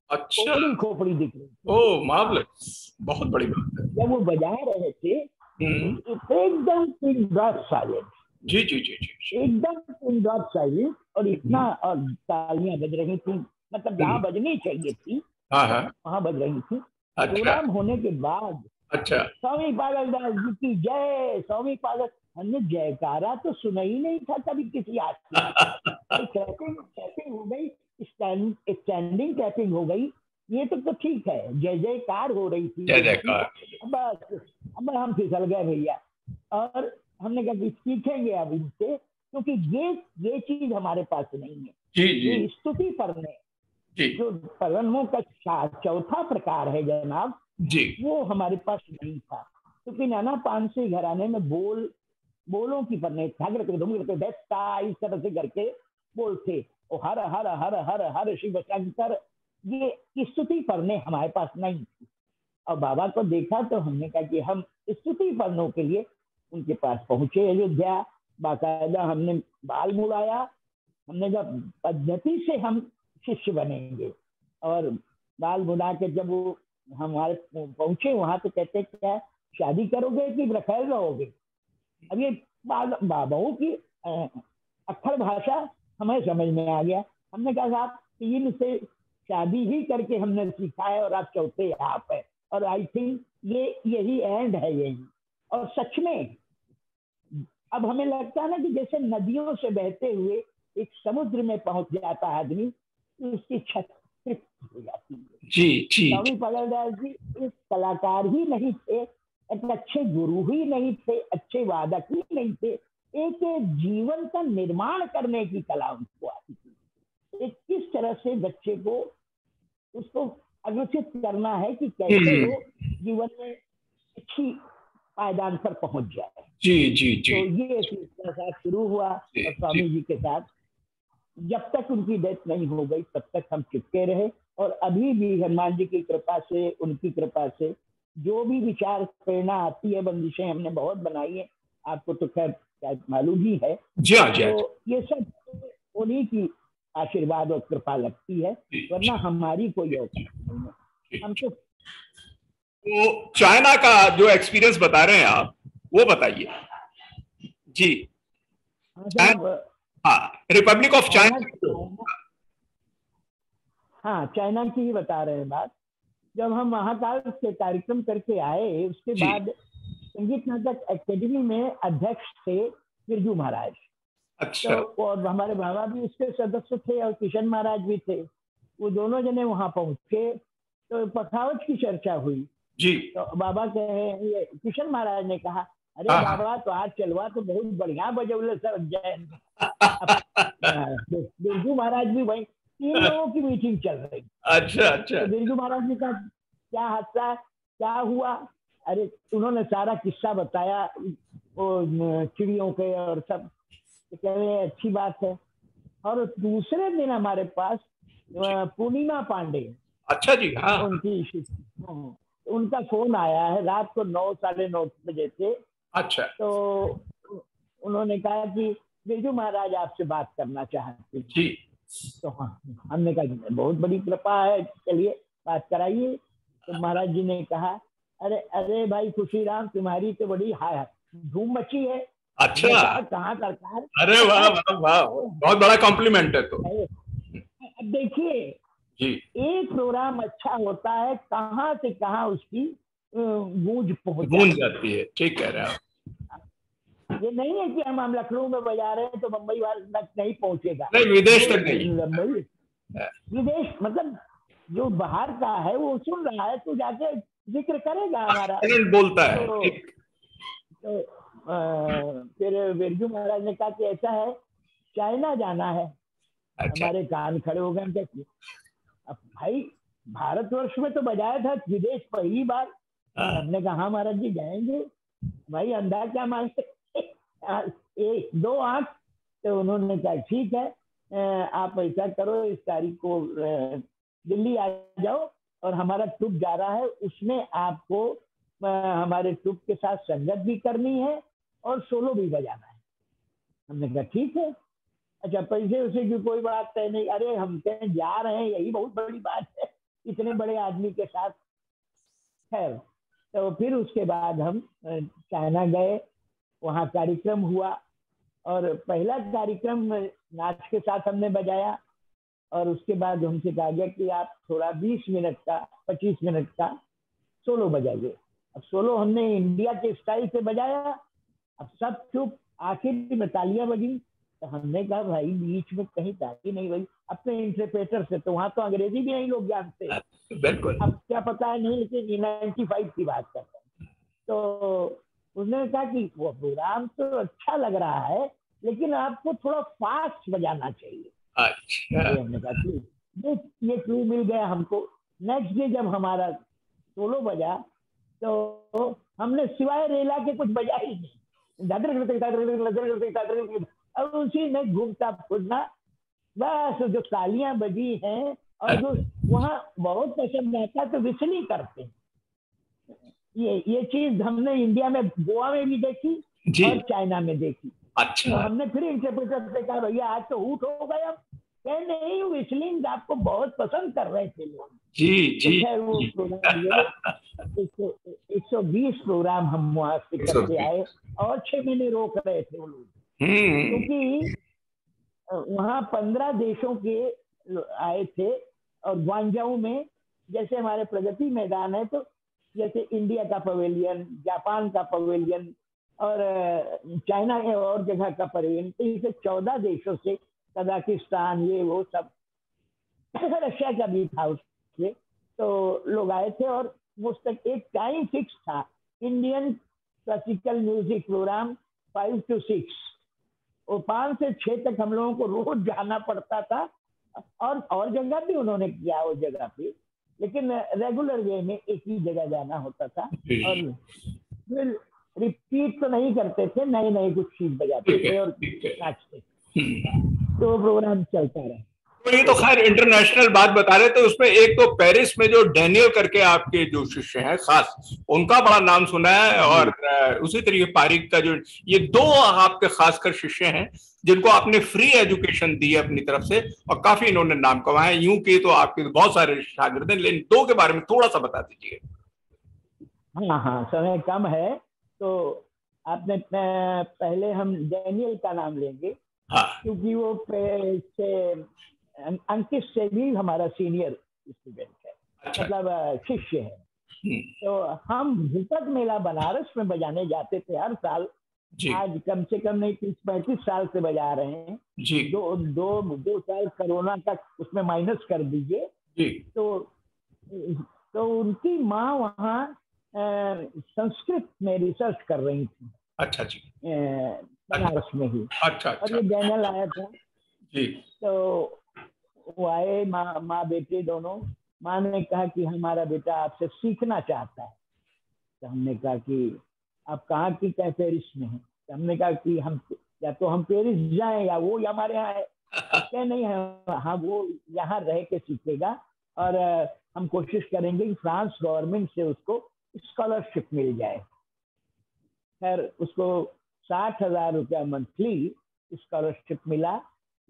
अच्छा, खोपड़ी दिख रही। ओह मार्वलस, बहुत बड़ी बात है। जब वो बजा रहे थे एकदम पिन ड्रॉप साइलेंट। जी जी जी जी, एकदम पिन ड्रॉप साइलेंट। और इतना, और तालियां बज रही थी, मतलब जहाँ बजनी चाहिए थी वहां बज रही थी। प्रोग्राम होने के बाद अच्छा, स्वामी पागलदास जी की जय, स्वामी पागल, हमने जयकारा तो सुना ही नहीं था कभी किसी आदमी। क्लैपिंग हो गई, स्टैंडिंग क्लैपिंग हो गई, ये तो ठीक है, जय जयकार हो रही थी। जय जयकार। अब हम फिसल गए भैया। और हमने कहा सीखेंगे अब इनसे, क्योंकि ये चीज हमारे पास नहीं है। जी जी। ये स्तुति पढ़ने जो पढ़नों का चौथा प्रकार है जनाब जी, वो हमारे पास नहीं था, क्योंकि नाना पानसे घराने में बोलों की पढ़ने इस तरह से करके बोलते, हर हर हर हर हर शिव शंकर, ये स्तुति पढ़ने हमारे पास नहीं थी। और बाबा को देखा तो हमने कहा कि हम स्तुति पढ़ने के लिए उनके पास पहुंचे अयोध्या। बाकायदा हमने बाल मुड़ाया, हमने कहा पद्धति से हम शिष्य बनेंगे। और बाल मुड़ा के जब वो हमारे पहुंचे वहां तो कहते क्या शादी करोगे कि रखैल रहोगे। अब ये बाबाओं की अक्खर भाषा हमें समझ में आ गया। हमने कहा साहब 3 से शादी ही करके हमने सीखा है और आप चौथे आप है, और आई थिंक यही एंड है यही। और सच में अब हमें लगता है ना कि जैसे नदियों से बहते हुए एक समुद्र में पहुंच जाता है आदमी, तो उसकी छत तृप्त हो जाती है। जी जी। स्वामी पागलदास जी एक कलाकार ही नहीं थे, एक अच्छे गुरु ही नहीं थे, अच्छे वादक ही नहीं थे, एक जीवन का निर्माण करने की कला उनको आती थी। एक किस तरह से बच्चे को उसको अग्रसित करना है कि कैसे वो जीवन में अच्छी पायदान पर पहुंच जाए। जी जी जी। तो ये सिलसिला साथ शुरू हुआ और स्वामी जी के साथ जब तक उनकी डेथ नहीं हो गई तब तक हम चिपके रहे। और अभी भी हनुमान जी की कृपा से, उनकी कृपा से जो भी विचार प्रेरणा आती है, बंदिशें हमने बहुत बनाई है, आपको तो खैर शायद मालूम ही है। जी हाँ जी। तो ये सब उन्हीं की आशीर्वाद और कृपा लगती है, वरना हमारी कोई औकात नहीं है। हम तो चाइना का जो एक्सपीरियंस बता रहे हैं आप, वो बताइए जी। हाँ, रिपब्लिक ऑफ चाइना। हाँ, चाइना की ही बता रहे हैं बात। जब हम महाकाल से कार्यक्रम करके आए, उसके बाद संगीत नाटक एकेडमी में अध्यक्ष थे बिरजू महाराज। अच्छा। तो और हमारे बाबा भी उसके सदस्य थे और किशन महाराज भी थे। वो दोनों जने वहां पहुंचे तो पखावज की चर्चा हुई जी। तो बाबा कहे, किशन महाराज ने कहा, अरे बाबा तो आज चलवा तो बहुत बढ़िया बजौले सर जय। बिरजू महाराज भी वही, 3 लोगों की मीटिंग चल रही। अच्छा अच्छा। तो बिरजू महाराज ने कहा क्या हादसा, क्या हुआ? अरे उन्होंने सारा किस्सा बताया वो चिड़ियों के और सब। तो कह रहे अच्छी बात है। और दूसरे दिन हमारे पास पूर्णिमा पांडे, अच्छा जी, हाँ। उनका फोन आया है रात को 9 साढ़े 9 बजे से। अच्छा। तो उन्होंने कहा कि बिरजू महाराज आपसे बात करना चाहते हैं। जी। तो हाँ, हमने कहा बहुत बड़ी कृपा है, चलिए बात कराइए। तो महाराज जी ने कहा अरे अरे भाई खुशीराम, तुम्हारी तो बड़ी धूम मची है। अच्छा। कहाँ करता है? अरे वाह वाह वाह, बहुत बड़ा कॉम्प्लीमेंट है तो। अब देखिए जी। एक प्रोग्राम अच्छा होता है, कहाँ से कहाँ उसकी गूंज पहुंच जाती है। ठीक कह रहे हैं आप। ये नहीं है कि हम लखनऊ में बजा रहे हैं तो मुंबई वाला तक नहीं पहुंचेगा। नहीं, विदेश तक नहीं। विदेश मतलब जो बाहर का है वो सुन रहा है तो जाके जिक्र करेगा हमारा, बोलता है। तो फिर बिरजू महाराज ने कहा कि ऐसा है चाइना जाना है। अच्छा। हमारे कान खड़े हो गए। अब भाई भारतवर्ष में तो बजाया था, विदेश पहली बार। हमने कहा हाँ महाराज जी जाएंगे। भाई अंधा क्या मानते, 1-2 आंख। तो उन्होंने कहा ठीक है, आप ऐसा करो, इस तारीख को दिल्ली आ जाओ और हमारा ट्रुप जा रहा है, उसमें आपको हमारे ट्रुप के साथ संगत भी करनी है और सोलो भी बजाना है। हमने कहा ठीक है। अच्छा पैसे उसे की कोई बात तय नहीं। अरे हम कहीं जा रहे हैं यही बहुत बड़ी बात है इतने बड़े आदमी के साथ। खैर तो फिर उसके बाद हम चाइना गए, वहाँ कार्यक्रम हुआ और पहला कार्यक्रम नाच के साथ हमने बजाया और उसके बाद हमसे कहा गया कि आप थोड़ा 20 मिनट का 25 मिनट का सोलो बजाइए। अब सोलो हमने इंडिया के स्टाइल से बजाया। अब सब चुप, आखिर में तालियां बजी। तो हमने कहा भाई बीच में कहीं ताली नहीं बजी, अपने इंटरप्रेटर से, तो वहां तो अंग्रेजी भी नहीं लोग जानते। बिल्कुल। अब क्या पता है नहीं, लेकिन 95 की बात करते हैं। तो उसने कहा कि वो प्रोग्राम तो अच्छा लग रहा है लेकिन आपको थोड़ा फास्ट बजाना चाहिए। अच्छा। हमने कहा ये क्लू मिल गया हमको। नेक्स्ट डे जब हमारा सोलो बजा तो हमने सिवाय रेला के कुछ बजा ही नहीं। अब उसी में घूमता फूटना, बस जो तालियां बजी हैं और जो वहाँ बहुत पसंद आता तो विसलिंग करते हैं। ये चीज हमने इंडिया में गोवा में भी देखी और चाइना में देखी। अच्छा। तो हमने फिर इंटरप्रेटर से कहा भैया आज तो हूट हो गया। कह नहीं, विसलिंग आपको बहुत पसंद कर रहे थे लोग। जी जी। तो खैर वो प्रोग्राम 120 प्रोग्राम हम वहां से करके आए और 6 महीने रोक रहे थे वो लोग, क्योंकि वहाँ 15 देशों के आए थे। और ग्वांगझोउ में जैसे हमारे प्रगति मैदान है, तो जैसे इंडिया का पवेलियन, जापान का पवेलियन और चाइना के और जगह का पवेलियन, तो इसे 14 देशों से, कजाकिस्तान ये वो सब, रशिया का भी था उससे, तो लोग आए थे। और उस तक एक टाइम फिक्स था, Indian classical music programme 5 to 6, और 5 से 6 तक हम लोगों को रोज जाना पड़ता था। और जगह भी उन्होंने किया उस जगह पे, लेकिन रेगुलर वे में एक ही जगह जाना होता था। और फिर रिपीट तो नहीं करते थे, नए नए कुछ चीज बजाते थे और नाचते थे, तो प्रोग्राम चलता रहा। तो ये तो खैर इंटरनेशनल बात बता रहे थे। उसमें एक तो पेरिस में जो डैनियल करके आपके जो शिष्य हैं खास, उनका बड़ा नाम सुना है, और उसी तरीके पारिक का जो, ये 2 आपके खासकर शिष्य हैं जिनको आपने फ्री एजुकेशन दी है अपनी तरफ से, और काफी इन्होंने नाम कमाया। यूं के तो आपके बहुत सारे शागिर्द हैं, लेकिन 2 के बारे में थोड़ा सा बता दीजिए। हाँ, समय कम है तो आपने पहले हम डैनियल का नाम लेंगे। हाँ। क्योंकि वो अंकित से भी हमारा सीनियर स्टूडेंट है। अच्छा। मतलब शिष्य है। तो हम भूपत मेला बनारस में बजाने जाते थे हर साल। आज कम से कम नहीं 30-35 साल से बजा रहे हैं जी। 2 साल कोरोना का उसमें माइनस कर दीजिए। तो उनकी माँ वहाँ संस्कृत में रिसर्च कर रही थी। अच्छा जी। बनारस में ही। अच्छा और अच्छा ये डैनियल आया था, जी। तो वो आए, माँ बेटे दोनों। माँ ने कहा कि हमारा बेटा आपसे सीखना चाहता है। तो हमने कहा कि आप कहाँ की, क्या पेरिस में है? तो हमने कहा कि हम या तो हम पेरिस जाएं या वो हमारे यहाँ है। क्या नहीं है, हाँ वो यहाँ रह के सीखेगा, और हम कोशिश करेंगे कि फ्रांस गवर्नमेंट से उसको स्कॉलरशिप मिल जाए। खैर उसको 60,000 रुपया मंथली स्कॉलरशिप मिला।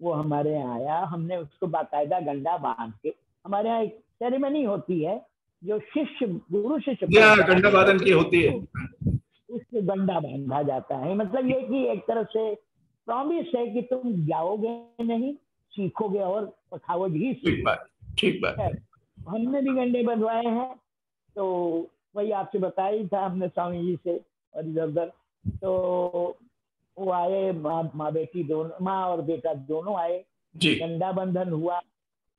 वो हमारे यहाँ आया, हमने उसको बाकायदा गंडा बांध के, हमारे यहाँ एक सेरेमनी होती है जो शिष्य गुरु शिष्य परंपरा गंडा में है, वादन की होती है। उससे गंडा बांधा जाता है। मतलब ये कि एक तरह से प्रॉमिस है कि तुम जाओगे नहीं, सीखोगे और पखावज ही ठीक सीखोगे। बात, ठीक बात। खैर हमने भी गंडे बंधवाए हैं, तो वही आपसे बताया ही था हमने स्वामी जी से और इधर उधर। तो वो आए, माँ बेटी दोनों, माँ और बेटा दोनों आए, जी गंडा बंधन हुआ।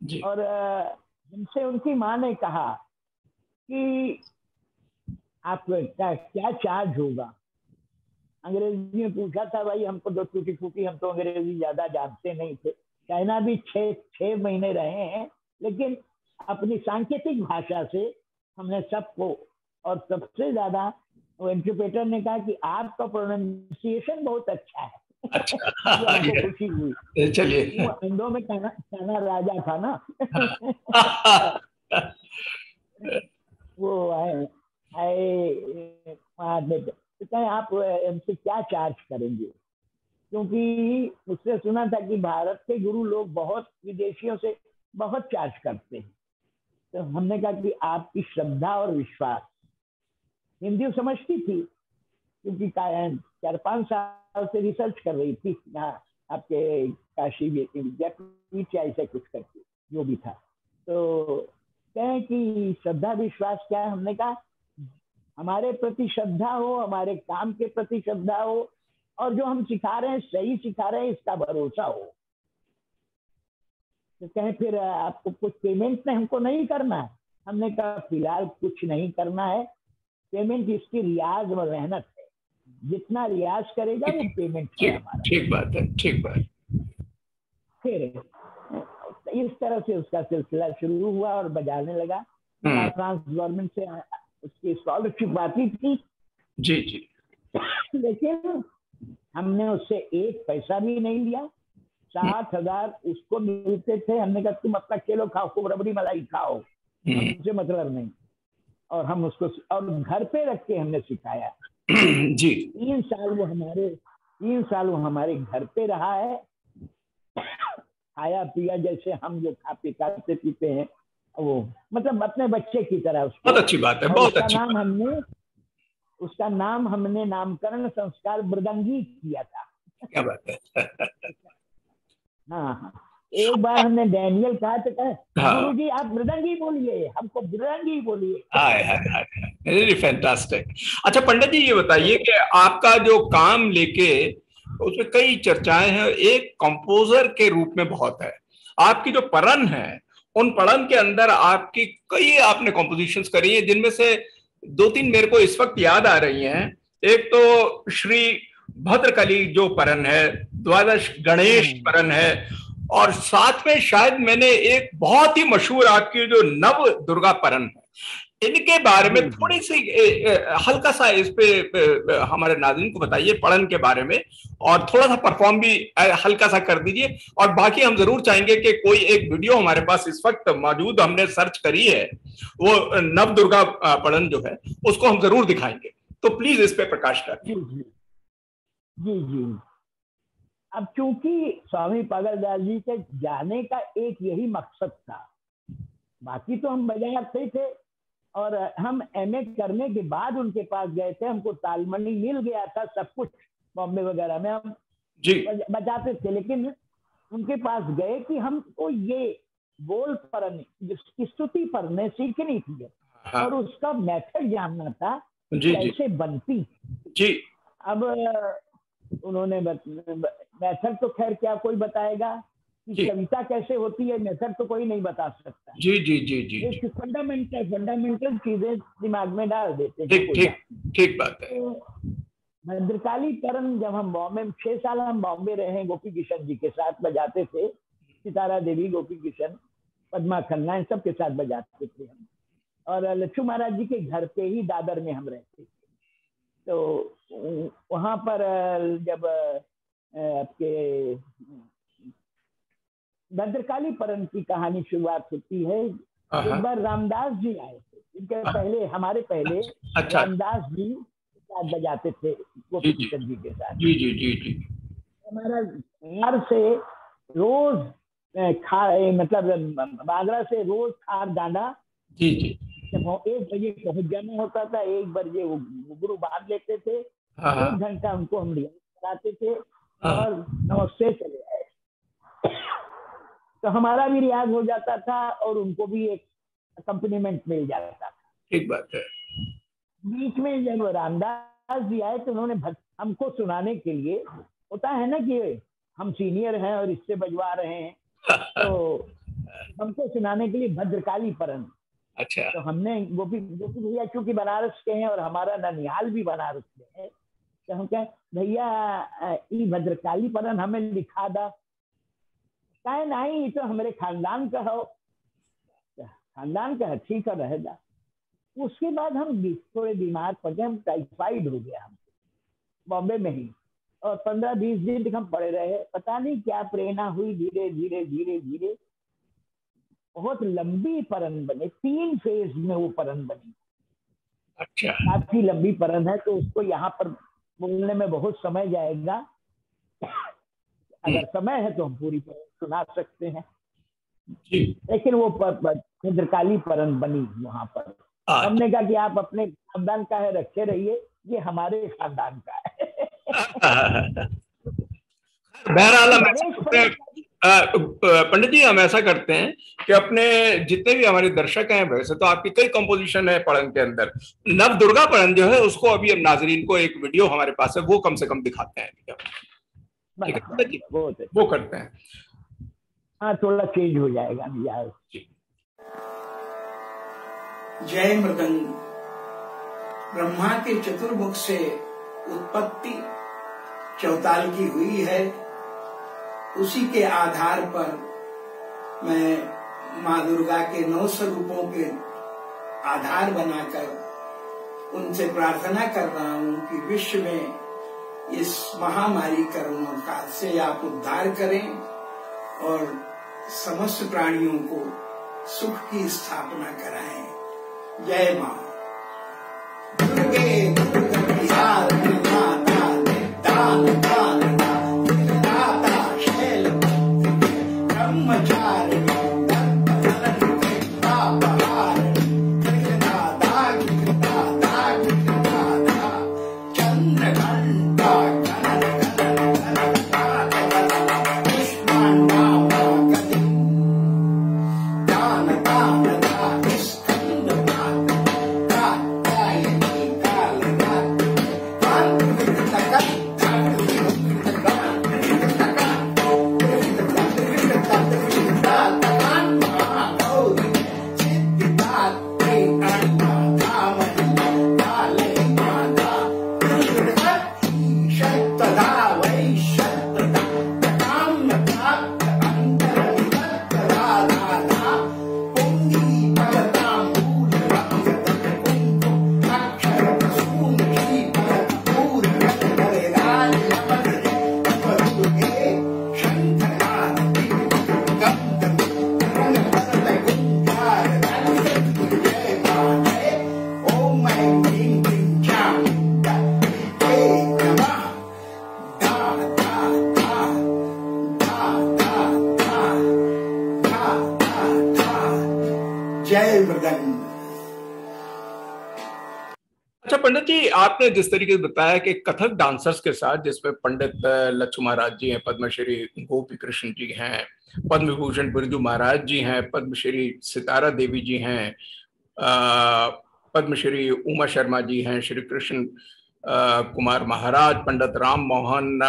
जी। और हमसे उनकी माँ ने कहा कि आपका क्या चार्ज होगा। अंग्रेजी में पूछा था। भाई हमको दो टूटी फूटी, हम तो अंग्रेजी ज्यादा जानते नहीं थे। चाइना भी 6 महीने रहे हैं, लेकिन अपनी सांकेतिक भाषा से हमने सबको, और सबसे ज्यादा वो इंटरप्रेटर ने कहा कि आपका प्रोनाउंसिएशन बहुत अच्छा है। अच्छा जो हमको खुशी हुई। चलिए। वो अंडों में काना राजा था ना। वो आए आए तो कहें आप हमसे क्या चार्ज करेंगे, क्योंकि उससे सुना था कि भारत के गुरु लोग बहुत विदेशियों से बहुत चार्ज करते हैं। तो हमने कहा कि आपकी श्रद्धा और विश्वास। हिंदी समझती थी, क्योंकि 4-5 साल से रिसर्च कर रही थी यहाँ आपके काशी विद्यापीठ ऐसे कुछ करके जो भी था। तो कहें कि श्रद्धा विश्वास क्या है। हमने कहा हमारे प्रति श्रद्धा हो, हमारे काम के प्रति श्रद्धा हो, और जो हम सिखा रहे हैं सही सिखा रहे हैं इसका भरोसा हो। तो कहें फिर आपको कुछ पेमेंट में हमको नहीं करना है। हमने कहा फिलहाल कुछ नहीं करना है, पेमेंट इसकी रियाज और मेहनत है, जितना रियाज करेगा वो पेमेंट है हमारा। ठीक बात है, ठीक बात। फिर इस तरह से उसका सिलसिला शुरू हुआ और बजाने लगा। फ्रांस गवर्नमेंट से उसकी स्कॉलरशिप आती थी। जी जी। लेकिन हमने उससे एक पैसा भी नहीं लिया। 60,000 उसको मिलते थे। हमने कहा तुम अपना केलो खाओ, खूब रबड़ी मलाई खाओ, हमसे मतलब नहीं। और हम उसको और घर पे रख के हमने सिखाया। जी। 3 साल वो हमारे घर पे रहा है। खाया पिया जैसे हम जो खाते पीते हैं, वो मतलब अपने बच्चे की तरह उसको। बहुत अच्छी बात है, बहुत अच्छी बात। उसका नाम हमने नामकरण संस्कार मृदंगी किया था। क्या बात है। हाँ, एक बार हमने डैनियल कहा तो कहा हाँ। गुरुजी आप मृदंगी बोलिए, हमको मृदंगी बोलिए। Very fantastic. अच्छा पंडित जी, ये बताइए कि आपका जो काम लेके उसमें कई चर्चाएं हैं, एक कंपोजर के रूप में बहुत है। आपकी जो पढ़न है, उन पढ़न के अंदर आपकी कई आपने कॉम्पोजिशंस करी है, जिनमें से 2-3 मेरे को इस वक्त याद आ रही हैं। एक तो श्री भद्रकली जो परन है, द्वादश गणेश परन है, और साथ में शायद मैंने एक बहुत ही मशहूर आपकी जो नव दुर्गा परन है, इनके बारे में थोड़ी सी हल्का सा इस पे हमारे नाज़रीन को बताइए पढ़न के बारे में, और थोड़ा सा परफॉर्म भी हल्का सा कर दीजिए। और बाकी हम जरूर चाहेंगे कि कोई एक वीडियो हमारे पास इस वक्त मौजूद, हमने सर्च करी है, वो नव दुर्गा पढ़न जो है उसको हम जरूर दिखाएंगे। तो प्लीज इस पे प्रकाश डालिए। जी जी। अब चूंकि स्वामी पागलदास जी के जाने का एक यही मकसद था, बाकी तो हम बजाते थे। और हम एमए करने के बाद उनके पास गए थे, हमको तालमनी मिल गया था, सब कुछ बॉम्बे वगैरह में हम जी बजाते थे। लेकिन उनके पास गए कि हमको ये बोल परने, स्तुति परने सीखनी थी। हाँ। और उसका मेथड जानना था कैसे बनती। जी। अब उन्होंने मेथड तो खैर क्या कोई बताएगा कि कविता कैसे होती है, मेथड तो कोई नहीं बता सकता। जी जी जी जी। फंडामेंटल चीजें दिमाग में डाल देते हैं। ठीक ठीक ठीक बात है। भद्रकाली परन जब हम बॉम्बे 6 साल हम बॉम्बे रहे, गोपी किशन जी के साथ बजाते थे, सितारा देवी, गोपी किशन, पद्मा खन्ना, इन सब के साथ बजाते थे हम। और लच्छू महाराज जी के घर पे ही दादर में हम रहते थे। तो वहां पर जब आपके भद्रकाली परन की कहानी शुरुआत होती है, एक बार रामदास जी आए थे, इनके पहले, हमारे पहले रामदास जी साथ बजाते थे गोपी किशन जी के साथ। जी जी जी जी। हमारा खार से रोज मतलब बागरा से रोज खार डांडा जी जी 1 बजे पहुंच जाना होता था। 1 बजे वो गुरु बांध लेते थे, 1 घंटा उनको हम रियाज कराते थे और नमस्ते चले आए। तो हमारा भी रियाज हो जाता था और उनको भी एक अकम्पनीमेंट मिल जाता था। ठीक बात है। बीच में जब रामदास जी आए तो उन्होंने हमको सुनाने के लिए, होता है ना कि हम सीनियर हैं और इससे बजवा रहे हैं, तो हमको सुनाने के लिए भद्रकाली परन। अच्छा। तो हमने गोपी भैया चूंकि बनारस के हैं और हमारा ननिहाल भी बनारस में है, तो हम कहें भैया ये भद्रकाली परन हमें लिखा दा। कहे नहीं, ये तो हमारे खानदान का हो। खानदान का है, ठीक है, रहेगा। उसके बाद हम थोड़े बीमार पड़ गए, हम टाइफाइड हो गया हम बॉम्बे में ही, और 15-20 दिन तक हम पड़े रहे। पता नहीं क्या प्रेरणा हुई, धीरे धीरे धीरे धीरे बहुत लंबी परन बने, 3 फेज में वो परन बनी। अच्छा। काफी लंबी परन है, तो उसको यहाँ पर बोलने में बहुत समय जाएगा। अगर समय है तो हम पूरी परन सुना सकते हैं जी। लेकिन वो भद्रकाली परन बनी वहां पर। हमने कहा कि आप अपने खानदान का है रखे रहिए, ये हमारे खानदान का है। बहरहाल पंडित जी, हम ऐसा करते हैं कि अपने जितने भी हमारे दर्शक हैं, वैसे तो आपकी कई कंपोजिशन है पढ़न के अंदर, नव दुर्गा पढ़न जो है उसको अभी हम नाजरीन को एक वीडियो हमारे पास है, वो कम से कम दिखाते हैं। ठीक है, वो करते हैं। हाँ, थोड़ा चेंज हो जाएगा मिजाज। जय मृदंग। ब्रह्मा के चतुर्मुख से उत्पत्ति चौताल की हुई है, उसी के आधार पर मैं माँ दुर्गा के 9 स्वरूपों के आधार बनाकर उनसे प्रार्थना कर रहा हूँ कि विश्व में इस महामारी कोरोना काल से आप उद्धार करें और समस्त प्राणियों को सुख की स्थापना कराएं। जय माँ दुर्गे बिहार माता दान दान दाता शैल ब्रह्मचारी अच्छा पंडित जी, आपने जिस तरीके से बताया कि कथक डांसर्स के साथ, जिसमें पंडित लच्छू महाराज जी हैं, पद्मश्री गोपी कृष्ण जी हैं, पद्म विभूषण बिरजू महाराज जी हैं, पद्मश्री सितारा देवी जी हैं, पद्मश्री उमा शर्मा जी हैं, श्री कृष्ण कुमार महाराज, पंडित राम मोहन,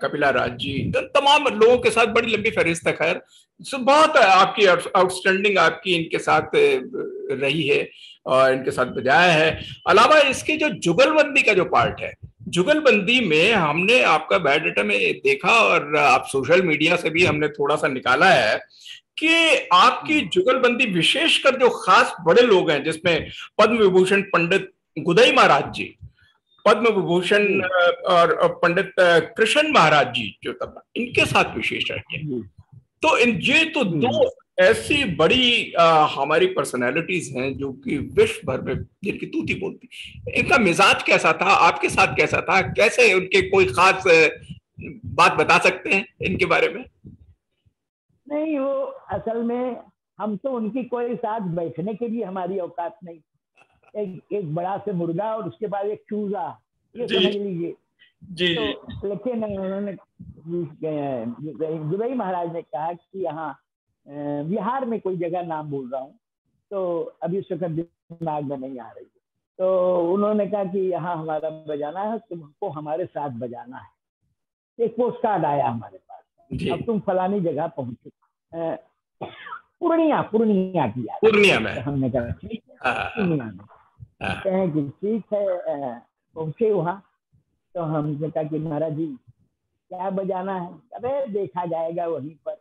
कपिला राज जी, तमाम लोगों के साथ बड़ी लंबी फहरिस्त है। खैर, बहुत आपकी आउटस्टैंडिंग आपकी इनके साथ रही है और इनके साथ बजाया है। अलावा इसके जो जुगलबंदी का जो पार्ट है, जुगलबंदी में हमने आपका बायोडाटा में देखा और आप सोशल मीडिया से भी हमने थोड़ा सा निकाला है कि आपकी जुगलबंदी विशेषकर जो खास बड़े लोग हैं, जिसमें पद्म विभूषण पंडित गुदई महाराज जी, पद्म विभूषण और पंडित कृष्ण महाराज जी जो तब, इनके साथ विशेष रही है। तो ये तो दो ऐसी बड़ी हमारी पर्सनैलिटीज हैं जो कि विश्व भर में जिनकी तूती बोलती। इनका मिजाज कैसा था, आपके साथ कैसा था, कैसे उनके कोई खास बात बता सकते हैं इनके बारे में? नहीं, वो असल में हम तो उनकी कोई साथ बैठने के लिए हमारी औकात नहीं। एक बड़ा से मुर्गा और उसके बाद एक चूजा, ये समझ लीजिए जी। तो लेकिन उन्होंने गुदई महाराज ने कहा कि यहाँ बिहार में कोई जगह नाम बोल रहा हूँ, तो अभी उस वक्त दिमाग में नहीं आ रही है। तो उन्होंने कहा कि यहाँ हमारा बजाना है, तुमको हमारे साथ बजाना है। एक पोस्ट कार्ड आया हमारे पास, अब तुम फलानी जगह पहुंचे, पूर्णिया की याद, पूर्णिया में। हमने कहा ठीक है, पूर्णिया में कहें कि ठीक है। पहुंचे वहाँ तो हमने कहा कि महाराज जी क्या बजाना है? अरे देखा जाएगा वहीं पर।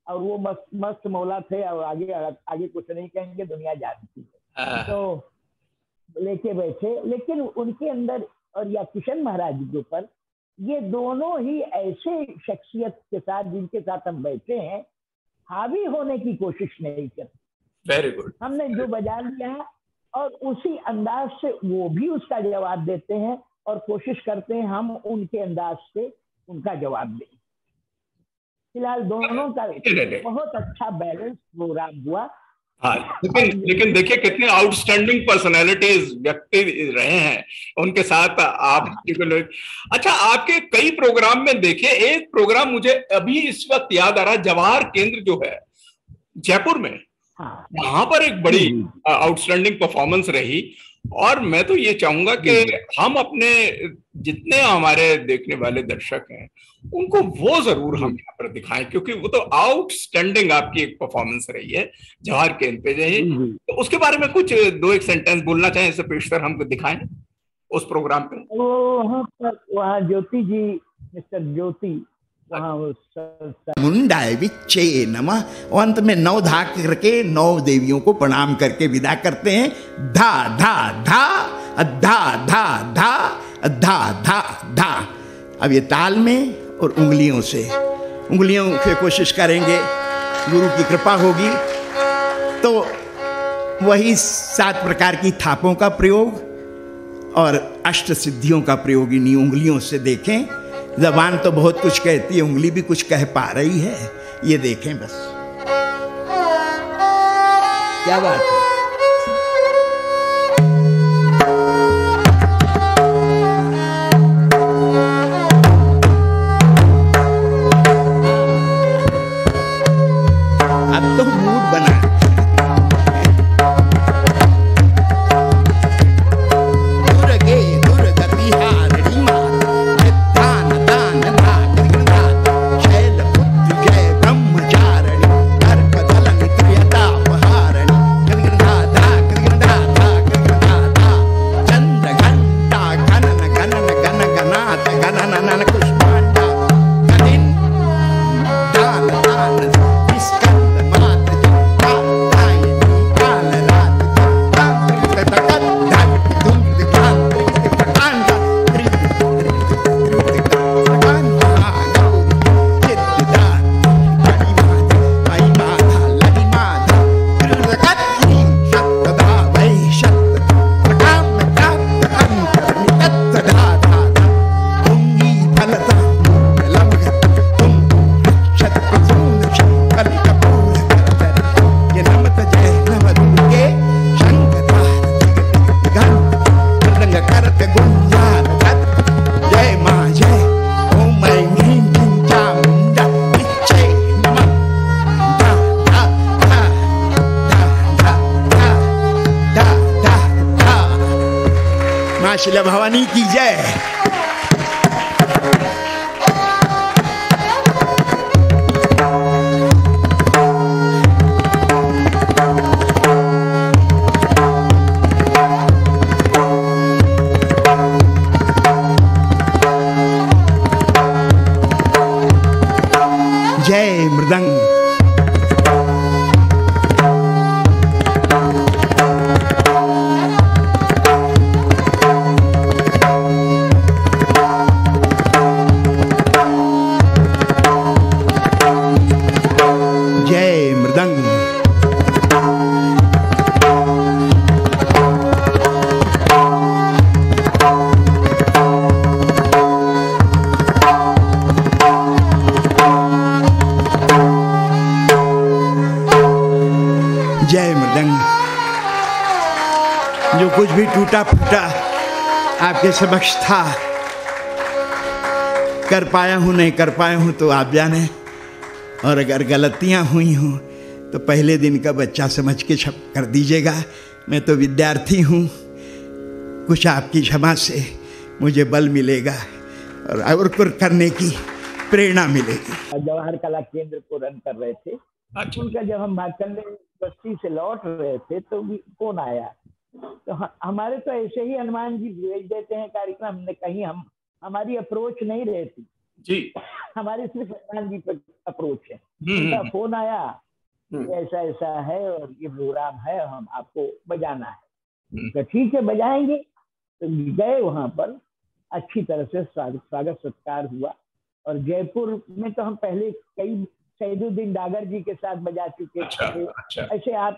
और वो मस्त मौला थे और आगे कुछ नहीं कहेंगे, दुनिया जानती है। तो लेके बैठे, लेकिन उनके अंदर और या किशन महाराज जी के ऊपर, ये दोनों ही ऐसे शख्सियत के साथ जिनके साथ हम बैठे हैं, हावी होने की कोशिश नहीं करते। Very good. हमने जो बजा लिया और उसी अंदाज से वो भी उसका जवाब देते हैं और कोशिश करते हैं हम उनके अंदाज से उनका जवाब दें। फिलहाल दोनों का बहुत अच्छा बैलेंस प्रोग्राम हुआ। हाँ, लेकिन देखिए कितने आउटस्टैंडिंग पर्सनैलिटीज व्यक्ति रहे हैं उनके साथ आप। अच्छा, आपके कई प्रोग्राम में देखिए, एक प्रोग्राम मुझे अभी इस वक्त याद आ रहा है, जवाहर केंद्र जो है जयपुर में, हाँ, वहां पर एक बड़ी आउटस्टैंडिंग परफॉर्मेंस रही। और मैं तो ये चाहूंगा कि हम अपने जितने हमारे देखने वाले दर्शक हैं उनको वो जरूर हम यहाँ पर दिखाएं, क्योंकि वो तो आउटस्टैंडिंग आपकी एक परफॉर्मेंस रही है जवाहर केंद्र पे जो। तो उसके बारे में कुछ 2-1 सेंटेंस बोलना चाहें, इससे पेशतर हमको दिखाएं उस प्रोग्राम पे। वहाँ ज्योति जी, मिस्टर ज्योति, मुंडाय विच्चे नमः, और अंत में 9 धा करके 9 देवियों को प्रणाम करके विदा करते हैं। धा धा धा धा धा धा धा धा धा। अब ये ताल में और उंगलियों से कोशिश करेंगे, गुरु की कृपा होगी तो वही 7 प्रकार की थापों का प्रयोग और अष्ट सिद्धियों का प्रयोग इन्हीं उंगलियों से देखें। जबान तो बहुत कुछ कहती है, उंगली भी कुछ कह पा रही है, ये देखें बस। क्या बात है। अब तो मूड बना। शिला भवानी की जय। कुछ भी टूटा फूटा आपके समक्ष था, कर पाया हूँ नहीं कर पाया हूँ तो आप जाने, और अगर गलतियाँ हुई हों तो पहले दिन का बच्चा समझ के कर दीजिएगा। मैं तो विद्यार्थी हूँ, कुछ आपकी क्षमा से मुझे बल मिलेगा और करने की प्रेरणा मिलेगी। जवाहर कला केंद्र को रन कर रहे थे। अच्छा। उनका जब हम भाटखंडे बस्ती से लौट रहे थे तो फोन आया, तो हमारे तो ऐसे ही हनुमान जी भेज देते हैं कार्यक्रम, हमने कहीं हमारी अप्रोच नहीं रहती जी, हमारी सिर्फ हनुमान जी पर अप्रोच है। उनका फोन आया, ऐसा ऐसा है और ये प्रोग्राम है, हम आपको बजाना है। तो ठीक है बजाएंगे। तो गए वहां पर, अच्छी तरह से स्वागत सत्कार हुआ। और जयपुर में तो हम पहले कई सैदुद्दीन डागर जी के साथ बजा चुके थे। अच्छा। ऐसे आप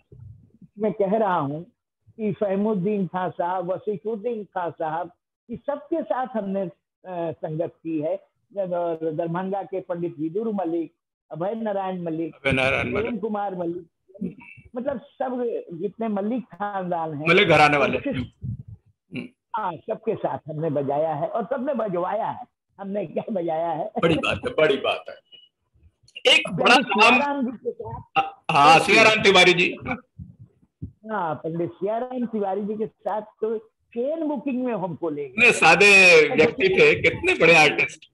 मैं कह रहा हूँ कि फहीमुद्दीन खां साहब, वसीफुद्दीन खां साहब, ये सबके साथ हमने संगत की है। दरभंगा के पंडित विदुर मलिक, अभय नारायण मलिक, प्रेम कुमार मलिक, मतलब सब जितने मलिक खानदान हैं, मलिक घराने वाले, हाँ, सबके साथ हमने बजाया है और सबने बजवाया है। हमने क्या बजाया है, बड़ी बात है, बड़ी बात है। एक बड़ा नाम, जी के साथ, हाँ, सियाराम तिवारी जी, हाँ, पंडित सियाराम तिवारी जी के साथ तो ट्रेन बुकिंग में हमको ले गए। कितने सादे व्यक्ति थे, कितने बड़े आर्टिस्ट।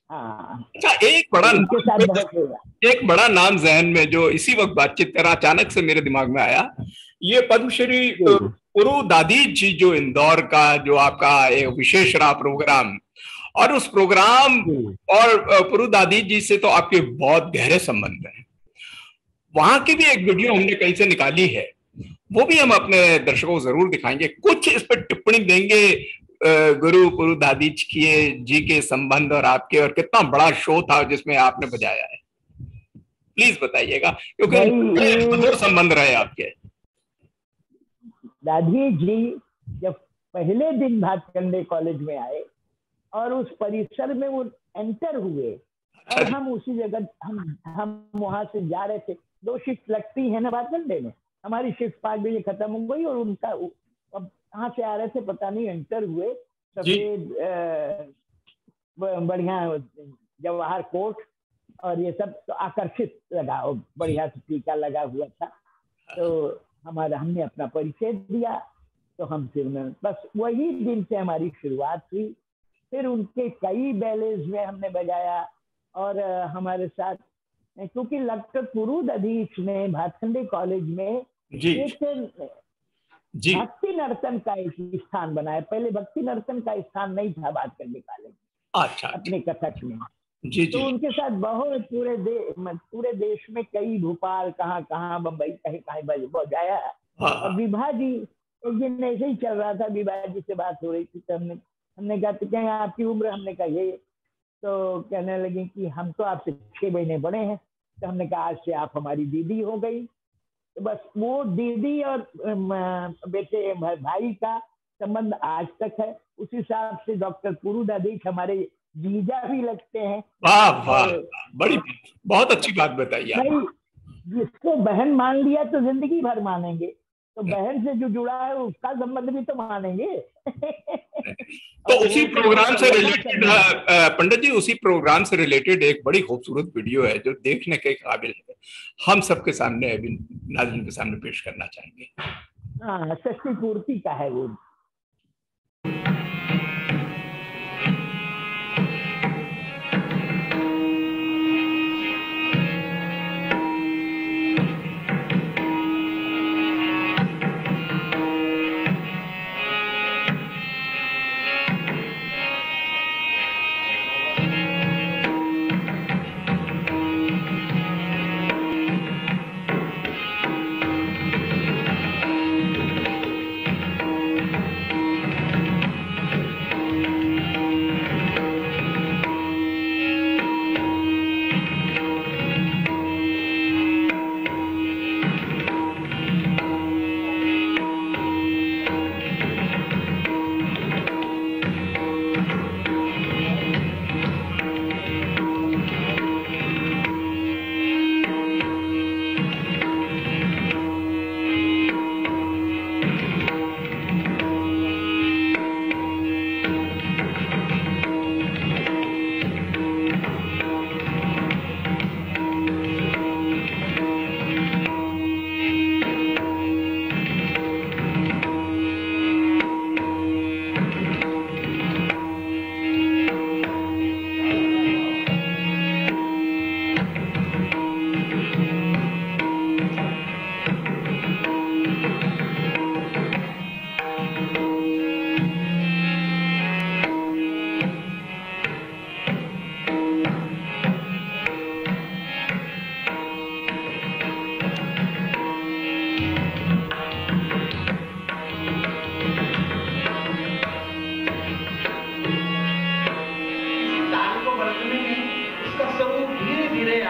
हाँ, अच्छा, एक बड़ा नाम जहन में जो इसी वक्त बातचीत करा अचानक से मेरे दिमाग में आया, ये पद्मश्री पुरु दादीज जी, जो इंदौर का जो आपका एक विशेष रहा प्रोग्राम, और उस प्रोग्राम और पुरु दादीज जी से तो आपके बहुत गहरे संबंध हैं। वहां की भी एक वीडियो हमने कहीं से निकाली है, वो भी हम अपने दर्शकों को जरूर दिखाएंगे। कुछ इस पर टिप्पणी देंगे गुरु पुरु दादीज जी के संबंध और आपके, और कितना बड़ा शो था जिसमें आपने बजाया है, प्लीज बताइएगा, क्योंकि मधुर संबंध रहे आपके। दादी जी जब पहले दिन भाटखंडे कॉलेज में आए और उस परिसर में वो एंटर हुए, और हम उसी जगह हम वहां से जा रहे थे। 2 शिफ्ट लगती है ना भाटखंडे में, हमारी शिफ्ट 5 बजे खत्म हो गई और उनका अब कहाँ से आ रहे थे पता नहीं, एंटर हुए, सफेद बढ़िया जवाहर कोट और ये सब, तो आकर्षित लगा, बढ़िया से टीका लगा हुआ था। तो हमने अपना परिचय दिया, तो हम फिर बस वही दिन से हमारी शुरुआत हुई। फिर उनके कई बैलेज में हमने बजाया, और हमारे साथ, क्योंकि डॉक्टर पुरु दादीज ने भाटखंडे कॉलेज में एक भक्ति नर्तन का एक स्थान बनाया। पहले भक्ति नर्तन का स्थान नहीं था भाटखंडे कॉलेज में, अच्छा, अपने कथक में। जी, तो उनके साथ बहुत पूरे देश में कई, भोपाल, कहाँ बम्बई, कहीं बजाया। और विभा जी, एक दिन ऐसे ही चल रहा था, विभा जी से बात हो रही थी, तो हमने कहा तो क्या आपकी उम्र, हमने कहा ये, तो कहने लगी कि हम तो आपसे 6 महीने बड़े हैं। तो हमने कहा आज से आप हमारी दीदी हो गई। तो बस वो दीदी और बेटे भाई का संबंध आज तक है। उस हिसाब से डॉक्टर पुरु दादीज हमारे जीजा भी लगते हैं। वाह वाह, बड़ी बहुत अच्छी बात बताई आप। जिसको बहन मान लिया तो जिंदगी भर मानेंगे, तो बहन से जो जुड़ा है उसका संबंध भी तो मानेंगे। तो उसी प्रोग्राम से रिलेटेड पंडित जी, उसी प्रोग्राम से रिलेटेड एक बड़ी खूबसूरत वीडियो है जो देखने के काबिल है, हम सबके सामने अभी नाज़रीन के सामने पेश करना चाहेंगे। हाँ, षष्ठी पूर्ति का है वो।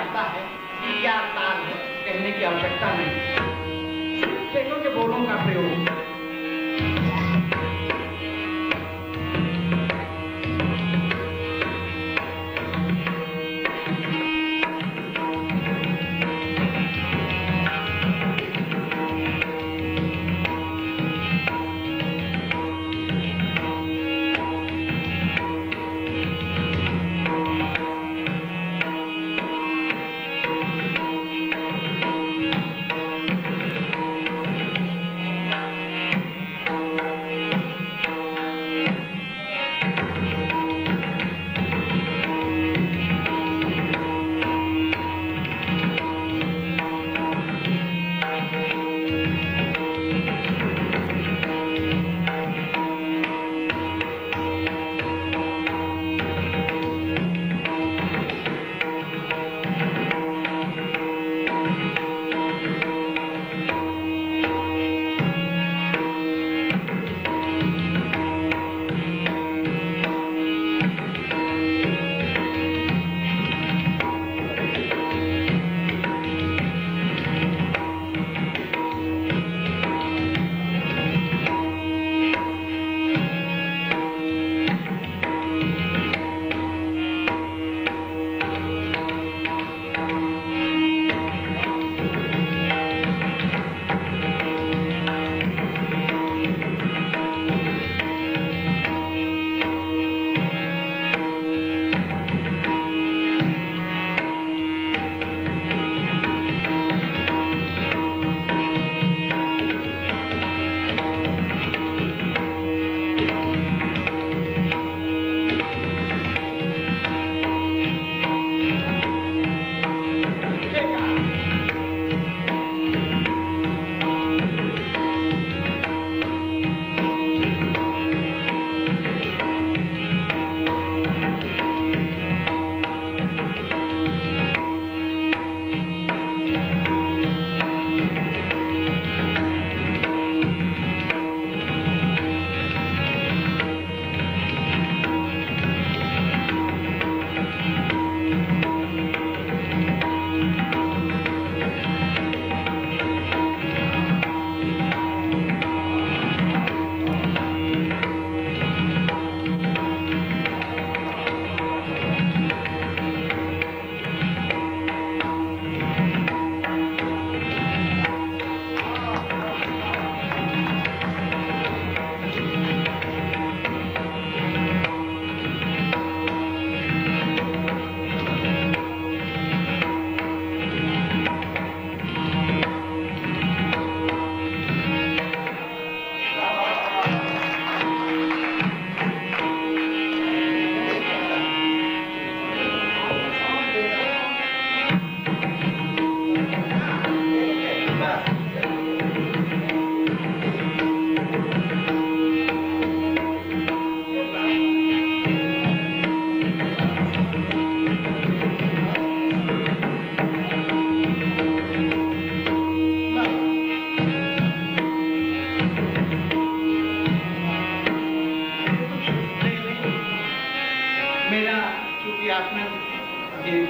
आता है कि क्या ताल है, कहने की आवश्यकता नहीं, शैलों के बोलों का प्रयोग।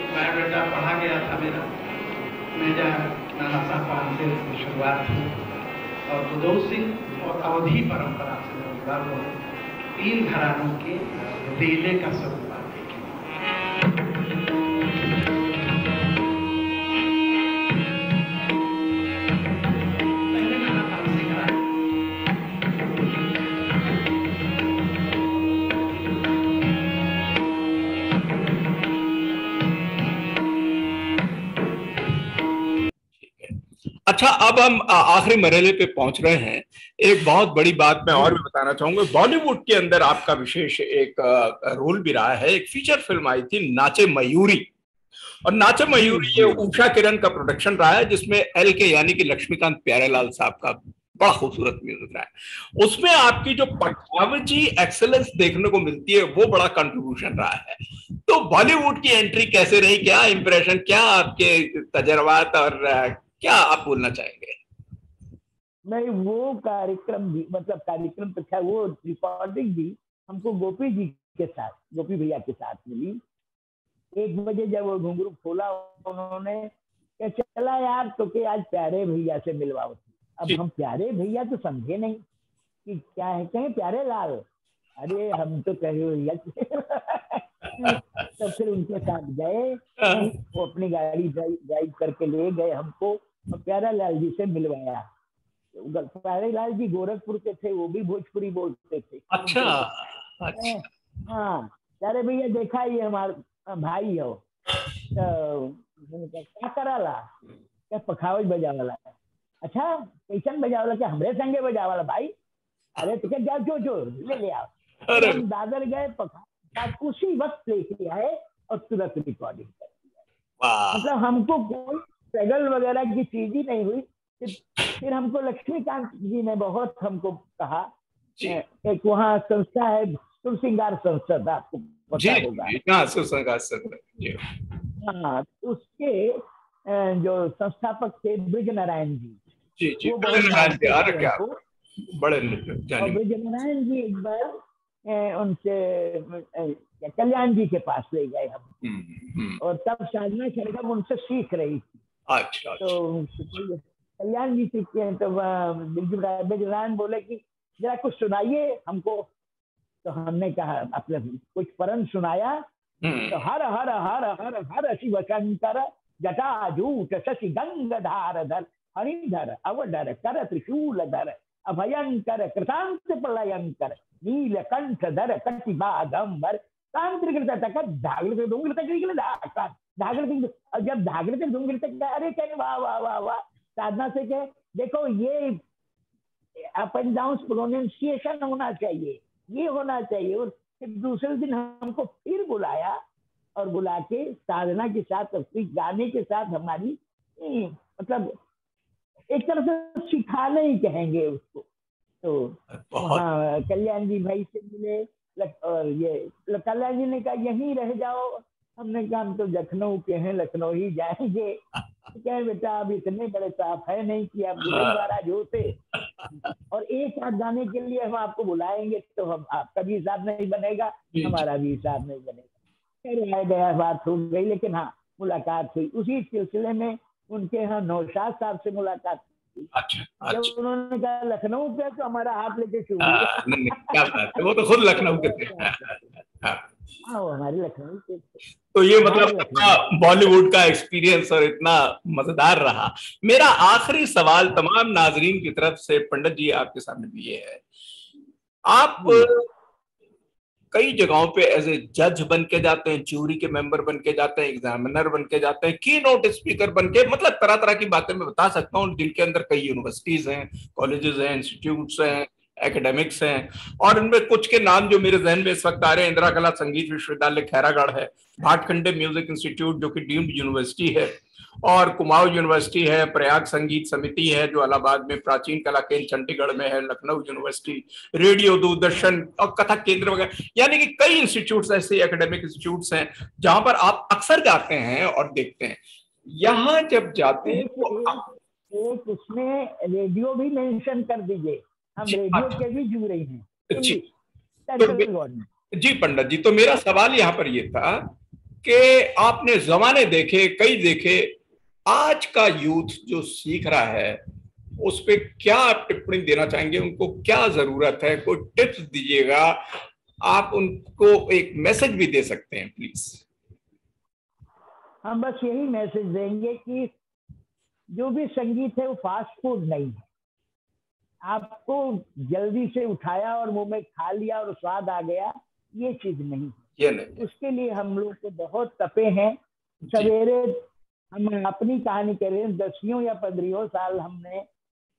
बायोडाटा पढ़ा गया था मेरा, मैं जहाँ नाना साहब से शुरुआत हुई और बुदौल सिंह और अवधी परंपरा से जुड़ा हुआ तीन घरानों के बेले का स्वरूप अच्छा, अब हम आखिरी मरहले पे पहुंच रहे हैं। एक बहुत बड़ी बात मैं और भी बताना चाहूंगा, बॉलीवुड के अंदर आपका विशेष एक रोल भी रहा है। एक फीचर फिल्म आई थी नाचे मयूरी, और नाचे मयूरी ये उषा किरण का प्रोडक्शन रहा है, जिसमें एल के यानी कि लक्ष्मीकांत प्यारेलाल साहब का बड़ा खूबसूरत म्यूजिक रहा है। उसमें आपकी जो पखावजी एक्सेलेंस देखने को मिलती है वो बड़ा कंट्रीब्यूशन रहा है। तो बॉलीवुड की एंट्री कैसे रही, क्या इंप्रेशन, क्या आपके तजर्बात और क्या आप बोलना चाहेंगे? नहीं, वो कार्यक्रम भी, मतलब कार्यक्रम तो क्या, वो रिकॉर्डिंग भी हमको गोपी जी के साथ, गोपी भैया के साथ मिली। 1 बजे जब वो घुंघरू खोला उन्होंने, क्या चला यार तो के आज प्यारे भैया से मिलवाओ। अब हम प्यारे भैया तो समझे नहीं कि क्या है, कहें प्यारे लाल, अरे हम तो कहे भैया। तो फिर उनके साथ गए, वो अपनी गाड़ी ड्राइव करके ले गए हमको और प्यारा लाल जी से मिलवाया। प्यारे लाल जी गोरखपुर के थे, वो भी भोजपुरी बोलते थे। अच्छा। हाँ, प्यारे भैया देखा ये हमारा भाई हो, तो क्या कराला, क्या पखावज बजावाला, अच्छा कैसन बजावाला, क्या हमरे संगे बजावाला भाई, अरे तो क्या जाओ जो ले आओ। हम दादर गए, उसी वक्त लेके आए और तुरंत रिकॉर्डिंग कर दिया। मतलब हमको कोई स्ट्रगल वगैरह की चीज ही नहीं हुई। फिर हमको लक्ष्मीकांत जी ने बहुत हमको कहा, एक वहाँ संस्था है सुर श्रृंगार संस्था, आपको पता होगा। हाँ, उसके जो संस्थापक थे ब्रिज नारायण जी, वो बड़े ब्रिज नारायण जी एक बार उनसे कल्याण जी के पास ले गए हम, और तब साधना सरगम उनसे सीख रही थी। अच्छा। तो कल्याण जी सीखते हैं, तो ब्रिज नारायण बोले कि जरा कुछ सुनाइए हमको। तो हमने कहा अपने कुछ परन सुनाया, तो हर हर हर हर हर शिव शंकर जटाजूट शशि गंगधार धर हरिधर अवधर कर त्रिशूलधर अभयंकर कृतांत प्रलयंकर नीलकंठ धर कटिबागंबर तांत्रिक जब धागड़ धूंगड़ तक, अरे कह वाह वाह वाह वाह। साधना से कहे देखो ये अप एंड डाउन प्रोनाउंसिएशन होना चाहिए, ये होना चाहिए। और फिर दूसरे दिन हमको फिर बुलाया और बुला के साधना के साथ गाने के साथ हमारी मतलब एक तरह से सिखाना ही कहेंगे उसको। तो वहाँ कल्याण जी भाई से मिले, और ये कल्याण जी ने कहा यहीं रह जाओ। हमने कहा हम तो लखनऊ के हैं, लखनऊ ही जाएंगे। क्या बेटा अब इतने बड़े साहब है नहीं कि आप बुढ़े महाराज होते, और एक साथ गाने के लिए हम आपको बुलाएंगे तो हम आपका भी हिसाब नहीं बनेगा, हमारा भी हिसाब नहीं बनेगा। फिर रह गया, बात हो गई, लेकिन हाँ मुलाकात हुई। उसी सिलसिले में उनके यहाँ नौशाद साहब से मुलाकात हुई। अच्छा। जब उन्होंने कहा लखनऊ पे, तो हमारा हाथ लेके छू क्या बात है, वो तो खुद लखनऊ के थे। हाँ, वो हमारे लखनऊ के थे। तो ये मतलब बॉलीवुड का एक्सपीरियंस और इतना मजेदार रहा। मेरा आखिरी सवाल तमाम नाजरीन की तरफ से पंडित जी आपके सामने भी ये है, आप कई जगहों पे एज ए जज बन के जाते हैं, ज्यूरी के मेंबर बन के जाते हैं, एग्जामिनर बन के जाते हैं, की नोट स्पीकर बन के, मतलब तरह तरह की बातें मैं बता सकता हूँ, जिनके अंदर कई यूनिवर्सिटीज हैं, कॉलेजेस हैं, इंस्टीट्यूट्स हैं, एकेडमिक्स हैं, और इनमें कुछ के नाम जो मेरे जहन में इस वक्त आ रहे हैं, इंदिरा कला संगीत विश्वविद्यालय खैरागढ़ है, भाटखंडे म्यूजिक इंस्टीट्यूट जो कि डीम्ड यूनिवर्सिटी है, और कुमाऊं यूनिवर्सिटी है, प्रयाग संगीत समिति है जो इलाहाबाद में, प्राचीन कला केंद्र चंडीगढ़ में है, लखनऊ यूनिवर्सिटी, रेडियो दूरदर्शन और कथक केंद्र वगैरह, यानी कि कई इंस्टीट्यूट्स ऐसे एकेडमिक इंस्टीट्यूट्स हैं जहां पर आप अक्सर जाते हैं और देखते हैं। यहाँ जब जाते हैं तो उसमें रेडियो भी मेंशन कर दीजिए, हम रेडियो के भी जुड़ रहे हैं। जी पंडित जी, तो मेरा सवाल यहाँ पर ये था कि आपने जमाने देखे, कई देखे, आज का यूथ जो सीख रहा है उस पर क्या आप टिप्पणी देना चाहेंगे, उनको क्या जरूरत है, कोई टिप्स दीजिएगा, आप उनको एक मैसेज भी दे सकते हैं प्लीज। हम बस यही मैसेज देंगे कि जो भी संगीत है वो फास्ट फूड नहीं है, आपको जल्दी से उठाया और मुंह में खा लिया और स्वाद आ गया, ये चीज नहीं है। उसके लिए हम लोग तो बहुत तपे हैं। सवेरे हम अपनी कहानी कह रहे हैं, 10 या 15 साल हमने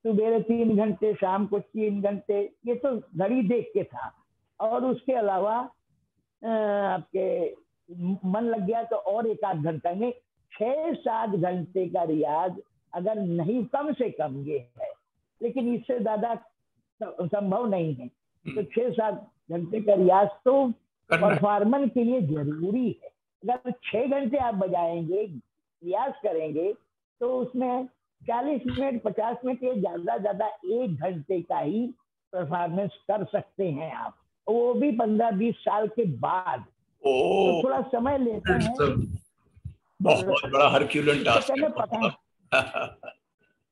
सुबह 3 घंटे, शाम को 3 घंटे, ये तो घड़ी देख के था, और उसके अलावा आपके मन लग गया तो और 1-8 घंटा में 6-7 घंटे का रियाज, अगर नहीं कम से कम ये है, लेकिन इससे ज्यादा संभव नहीं है। तो 6-7 घंटे का रियाज तो परफॉर्मेंस के लिए जरूरी है। अगर 6 घंटे आप बजाएंगे, रियाज करेंगे, तो उसमें 40 मिनट 50 मिनट या ज्यादा 1 घंटे का ही परफॉर्मेंस कर सकते हैं आप, वो भी 15-20 साल के बाद। तो थोड़ा समय लेता है। बहुत बड़ा हरक्यूलियन टास्क है।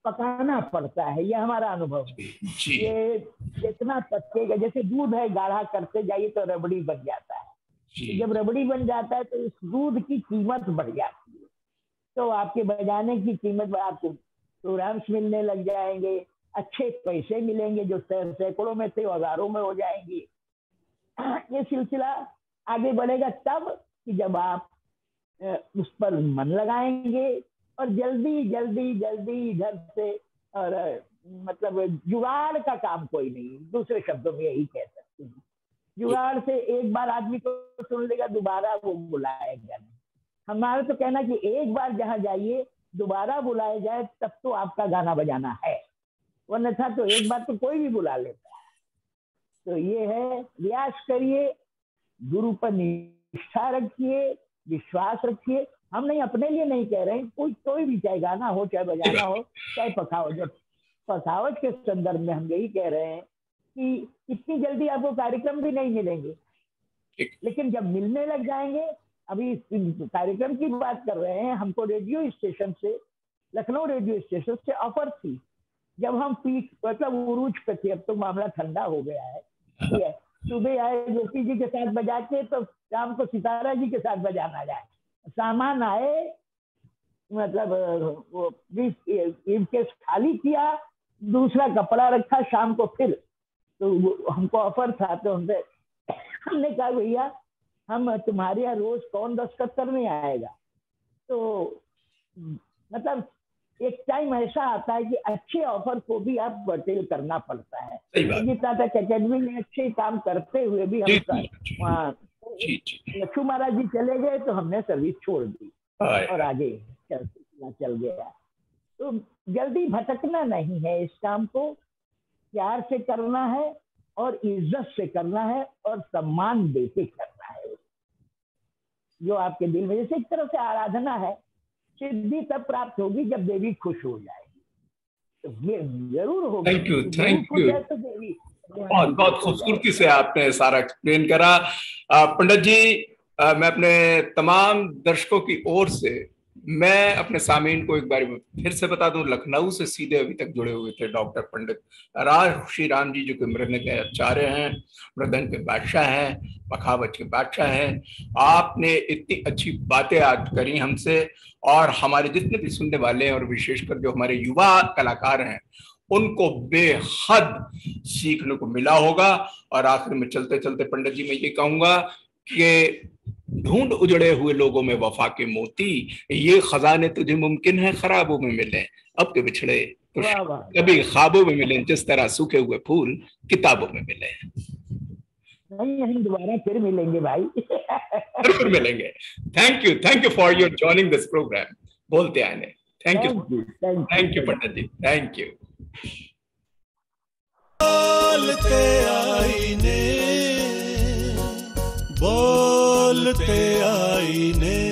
पकाना पड़ता है, ये हमारा अनुभव है। ये जितना पकेगा, जैसे दूध है, गाढ़ा करते जाइए तो रबड़ी बन जाता है। जब रबड़ी बन जाता है तो इस दूध की कीमत बढ़ जाती है, तो आपके बजाने की कीमत, आपको प्रोग्राम्स मिलने लग जाएंगे, अच्छे पैसे मिलेंगे जो सैकड़ों में थे हजारों में हो जाएंगे। ये सिलसिला आगे बढ़ेगा तब कि जब आप उस पर मन लगाएंगे और जल्दी जल्दी जल्दी इधर से, और मतलब जुगाड़ का काम कोई नहीं, दूसरे शब्दों में यही कह सकते हैं। जुगाड़ से एक बार आदमी को सुन लेगा, दोबारा वो बुलाएगा नहीं। हमारा तो कहना कि एक बार जहाँ जाइए दोबारा बुलाया जाए तब तो आपका गाना बजाना है, वरना था तो एक बार तो कोई भी बुला लेता है। तो ये है, रियाज करिए, गुरु पर निष्ठा रखिए, विश्वास रखिए। हम नहीं, अपने लिए नहीं कह रहे हैं, कोई भी, चाहे गाना हो, चाहे बजाना हो, चाहे पखावज के संदर्भ में हम यही कह रहे हैं कि इतनी जल्दी आपको कार्यक्रम भी नहीं मिलेंगे, लेकिन जब मिलने लग जाएंगे, अभी कार्यक्रम की बात कर रहे हैं, हमको रेडियो स्टेशन से, लखनऊ रेडियो स्टेशन से ऑफर थी, जब हम पीक मतलब उरूज पे थे, अब तो मामला ठंडा हो गया है। सुबह आए गोपी जी के साथ बजा के, तो शाम को सितारा जी के साथ बजाना जाए। सामान आए, मतलब वो केस खाली किया, दूसरा कपड़ा रखा, शाम को फिर तो हमको ऑफर था, तो हमने कहा भैया हम तुम्हारे यहाँ रोज कौन दस्तखत करने आएगा। तो मतलब एक टाइम ऐसा आता है कि अच्छे ऑफर को भी आप बटेल करना पड़ता है। तक अकेडमी में अच्छे काम करते हुए भी हम वहाँ लक्ष्मी महाराज जी चले गए तो हमने सर्विस छोड़ दी और आगे चल गया। तो जल्दी भटकना नहीं है, इस काम को प्यार से करना है और इज्जत से करना है और सम्मान देके करना है। जो आपके दिल में, जैसे एक तरह से आराधना है, सिद्धि तब प्राप्त होगी जब देवी खुश हो जाएगी, तो ये जरूर होगा। Thank you, thank you. तो देवी बहुत बहुत खूबसूरती से आपने सारा एक्सप्लेन करा। पंडित जी, मैं अपने तमाम दर्शकों की ओर से मैं अपने सामीन को एक बार फिर से बता दूं, लखनऊ से सीधे अभी तक जुड़े हुए थे डॉक्टर पंडित राज श्री राम जी, जो कि मृदंग के आचार्य हैं, मृदंग के बादशाह हैं, पखावज के बादशाह हैं। आपने इतनी अच्छी बातें आज करी हमसे, और हमारे जितने भी सुनने वाले हैं और विशेषकर जो हमारे युवा कलाकार हैं उनको बेहद सीखने को मिला होगा। और आखिर में चलते चलते पंडित जी मैं ये कहूंगा कि ढूंढ उजड़े हुए लोगों में वफा के मोती, ये खजाने तुझे मुमकिन है खराबों में मिले, अब के बिछड़े तो कभी ख्वाबों में मिले, जिस तरह सूखे हुए फूल किताबों में मिले। नहीं, हम दोबारा फिर मिलेंगे भाई। फिर मिलेंगे। Thank you for your joining this programme. बोलते आने। Thank you Pandit ji, thank you. बोलते आईने, बोलते आईने।